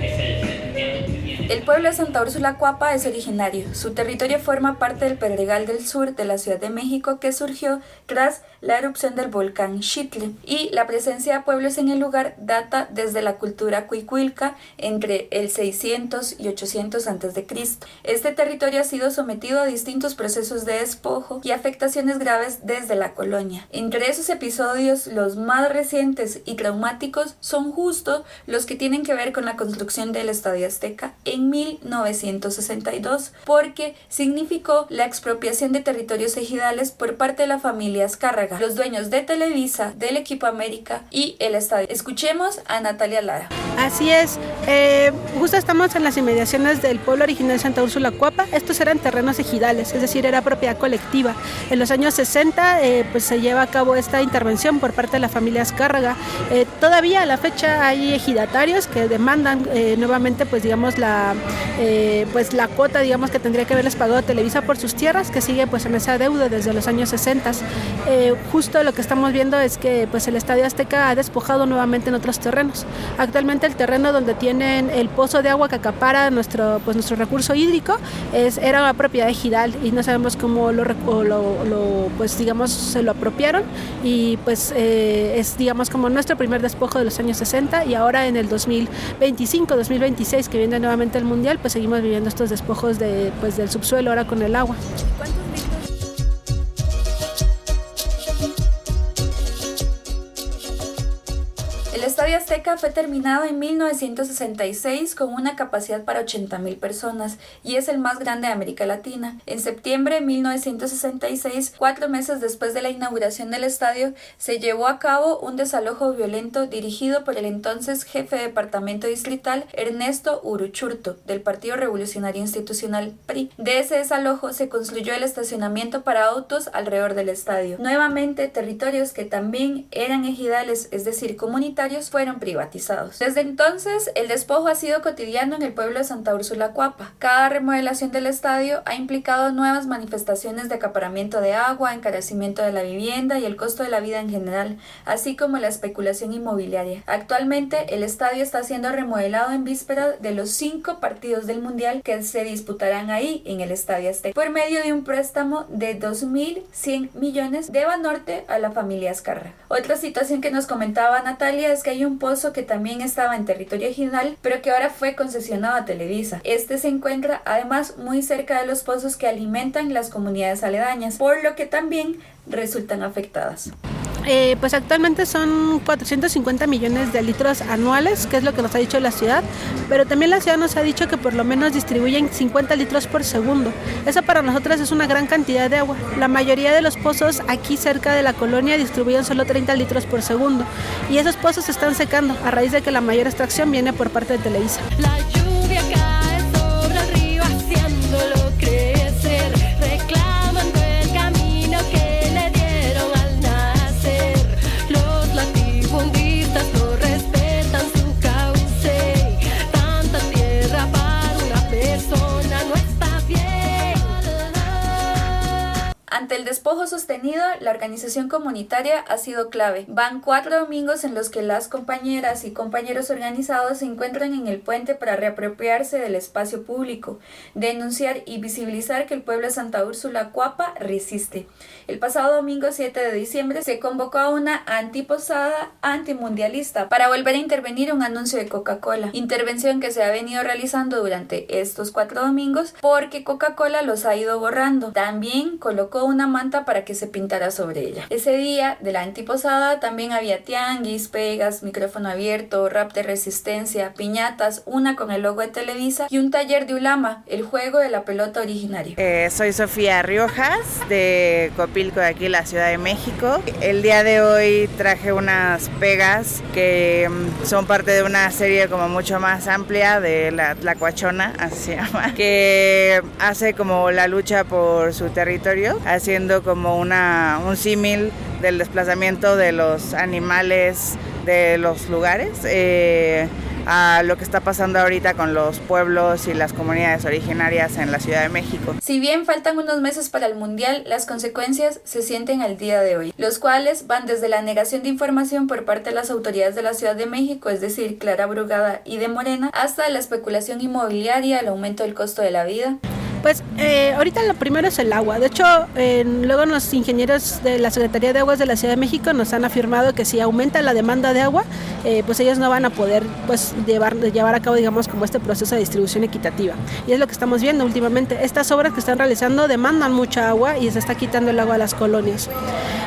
es el sentimiento que viene. El pueblo de Santa Úrsula Cuapa es originario. Su territorio forma parte del Pedregal del Sur de la Ciudad de México, que surgió tras la erupción del volcán Xitle, y la presencia de pueblos en el lugar data desde la cultura cuicuilca entre el 600 y 800 a.C. Este territorio ha sido sometido a distintos procesos de despojo y afectaciones graves desde la colonia. Entre esos episodios, los más recientes y traumáticos son justo los que tienen que ver con la construcción del Estadio Azteca en 1962, porque significó la expropiación de territorios ejidales por parte de la familia Azcárraga, los dueños de Televisa, del Equipo América y el estadio. Escuchemos a Natalia Lara. Así es, justo estamos en las inmediaciones del pueblo original de Santa Úrsula Cuapa. Estos eran terrenos ejidales, es decir, era propiedad colectiva. En los años 60 pues se lleva a cabo esta intervención por parte de la familia Azcárraga. Todavía a la fecha hay ejidatarios que demandan nuevamente pues digamos la cuota digamos que tendría que haberles pagado Televisa por sus tierras, que sigue pues en esa deuda desde los años 60. Justo lo que estamos viendo es que pues el Estadio Azteca ha despojado nuevamente en otros terrenos. Actualmente el terreno donde tienen el pozo de agua que acapara nuestro recurso hídrico era una propiedad ejidal y no sabemos cómo pues digamos se lo apropiaron, y pues es digamos como nuestro primer despojo de los años 60, y ahora en el 2025, 2026 que viene nuevamente el mundial, pues seguimos viviendo estos despojos del subsuelo ahora con el agua. El Estadio Azteca fue terminado en 1966 con una capacidad para 80,000 personas y es el más grande de América Latina. En septiembre de 1966, 4 meses después de la inauguración del estadio, se llevó a cabo un desalojo violento dirigido por el entonces jefe de departamento distrital Ernesto Uruchurtu, del Partido Revolucionario Institucional PRI. De ese desalojo se construyó el estacionamiento para autos alrededor del estadio. Nuevamente, territorios que también eran ejidales, es decir, comunitarios, fueron privatizados. Desde entonces, el despojo ha sido cotidiano en el pueblo de Santa Úrsula Cuapa. Cada remodelación del estadio ha implicado nuevas manifestaciones de acaparamiento de agua, encarecimiento de la vivienda y el costo de la vida en general, así como la especulación inmobiliaria. Actualmente, el estadio está siendo remodelado en víspera de los 5 partidos del Mundial que se disputarán ahí en el Estadio Azteca, por medio de un préstamo de 2.100 millones de Banorte a la familia Azcárraga. Otra situación que nos comentaba Natalia es que hay un pozo que también estaba en territorio ejidal, pero que ahora fue concesionado a Televisa. Este se encuentra además muy cerca de los pozos que alimentan las comunidades aledañas, por lo que también resultan afectadas. Pues actualmente son 450 millones de litros anuales, que es lo que nos ha dicho la ciudad, pero también la ciudad nos ha dicho que por lo menos distribuyen 50 litros por segundo. Eso para nosotros es una gran cantidad de agua. La mayoría de los pozos aquí cerca de la colonia distribuyen solo 30 litros por segundo, y esos pozos se están secando a raíz de que la mayor extracción viene por parte de Televisa. La lluvia cae sobre el río haciéndolo crecer, reclamando el camino que le dieron al nacer. Los latifundistas no respetan su cauce, tanta tierra para una persona no está bien. Ante el despojo sostenido, la organización comunitaria ha sido clave. Van 4 domingos en los que las compañeras y compañeros organizados se encuentran en el puente para reapropiarse del espacio público, denunciar y visibilizar que el pueblo de Santa Úrsula Cuapa resiste. El pasado domingo 7 de diciembre se convocó a una antiposada antimundialista para volver a intervenir un anuncio de Coca-Cola, intervención que se ha venido realizando durante estos 4 domingos porque Coca-Cola los ha ido borrando. También colocó una manta manta para que se pintara sobre ella. Ese día de la antiposada también había tianguis, pegas, micrófono abierto, rap de resistencia, piñatas, una con el logo de Televisa y un taller de ulama, el juego de la pelota originario. Soy Sofía Riojas de Copilco, de aquí, la Ciudad de México. El día de hoy traje unas pegas que son parte de una serie como mucho más amplia de la Tlacuachona, así se llama, que hace como la lucha por su territorio, haciendo como un símil del desplazamiento de los animales de los lugares a lo que está pasando ahorita con los pueblos y las comunidades originarias en la Ciudad de México. Si bien faltan unos meses para el Mundial, las consecuencias se sienten al día de hoy, los cuales van desde la negación de información por parte de las autoridades de la Ciudad de México, es decir, Clara Brugada y de Morena, hasta la especulación inmobiliaria, el aumento del costo de la vida. Pues ahorita lo primero es el agua. De hecho, luego los ingenieros de la Secretaría de Aguas de la Ciudad de México nos han afirmado que si aumenta la demanda de agua, pues ellos no van a poder pues llevar a cabo, digamos, como este proceso de distribución equitativa. Y es lo que estamos viendo últimamente. Estas obras que están realizando demandan mucha agua y se está quitando el agua a las colonias.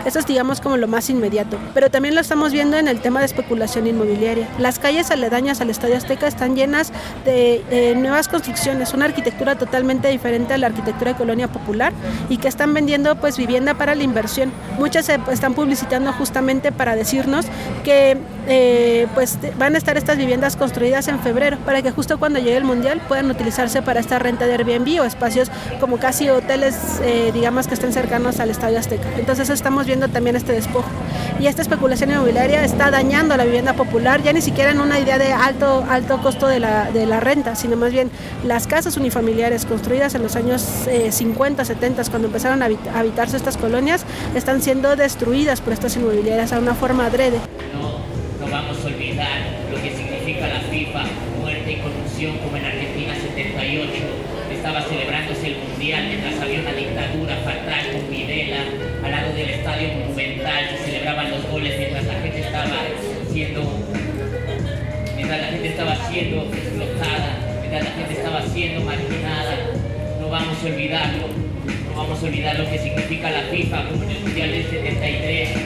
Esto es, digamos, como lo más inmediato. Pero también lo estamos viendo en el tema de especulación inmobiliaria. Las calles aledañas al Estadio Azteca están llenas de nuevas construcciones, una arquitectura totalmente diferente a la arquitectura de colonia popular y que están vendiendo pues vivienda para la inversión. Muchas se están publicitando justamente para decirnos que pues van a estar estas viviendas construidas en febrero para que justo cuando llegue el Mundial puedan utilizarse para esta renta de Airbnb o espacios como casi hoteles digamos que estén cercanos al Estadio Azteca. Entonces estamos viendo también este despojo y esta especulación inmobiliaria está dañando a la vivienda popular, ya ni siquiera en una idea de alto costo de la renta, sino más bien las casas unifamiliares construidas en los años 50, 70, cuando empezaron a habitarse estas colonias, están siendo destruidas por estas inmobiliarias a una forma adrede. No vamos a olvidar lo que significa la FIFA, muerte y corrupción, como en Argentina 78. Estaba celebrándose el Mundial mientras había una dictadura fatal con Videla al lado del Estadio Monumental, se celebraban los goles mientras la gente estaba siendo explotada, mientras la gente estaba siendo marginada. No vamos a olvidarlo, no vamos a olvidar lo que significa la FIFA, como en el Mundial del 73, en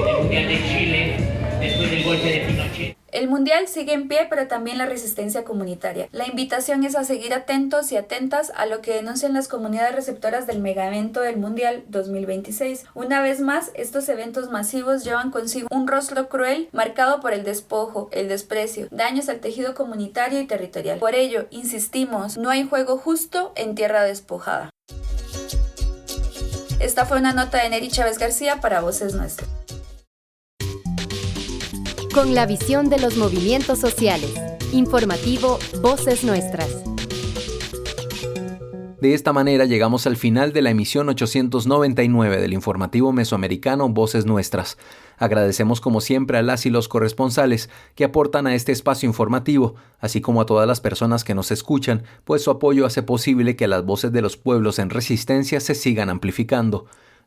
el Mundial de Chile, después del golpe de Pinochet. El Mundial sigue en pie, pero también la resistencia comunitaria. La invitación es a seguir atentos y atentas a lo que denuncian las comunidades receptoras del megaevento del Mundial 2026. Una vez más, estos eventos masivos llevan consigo un rostro cruel marcado por el despojo, el desprecio, daños al tejido comunitario y territorial. Por ello, insistimos, no hay juego justo en tierra despojada. Esta fue una nota de Neri Chávez García para Voces Nuestras. Con la visión de los movimientos sociales. Informativo Voces Nuestras. De esta manera llegamos al final de la emisión 899 del informativo mesoamericano Voces Nuestras. Agradecemos como siempre a las y los corresponsales que aportan a este espacio informativo, así como a todas las personas que nos escuchan, pues su apoyo hace posible que las voces de los pueblos en resistencia se sigan amplificando.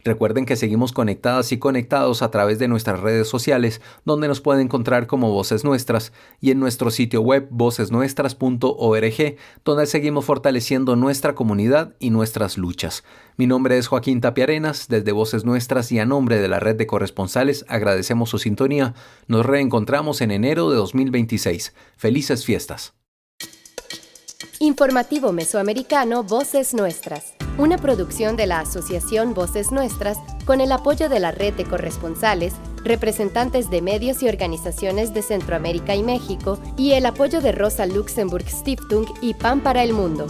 Recuerden que seguimos conectadas y conectados a través de nuestras redes sociales, donde nos pueden encontrar como Voces Nuestras, y en nuestro sitio web vocesnuestras.org, donde seguimos fortaleciendo nuestra comunidad y nuestras luchas. Mi nombre es Joaquín Tapiarenas, desde Voces Nuestras y a nombre de la red de corresponsales agradecemos su sintonía. Nos reencontramos en enero de 2026. ¡Felices fiestas! Informativo Mesoamericano Voces Nuestras, una producción de la Asociación Voces Nuestras con el apoyo de la red de corresponsales, representantes de medios y organizaciones de Centroamérica y México y el apoyo de Rosa Luxemburg Stiftung y Pan para el Mundo.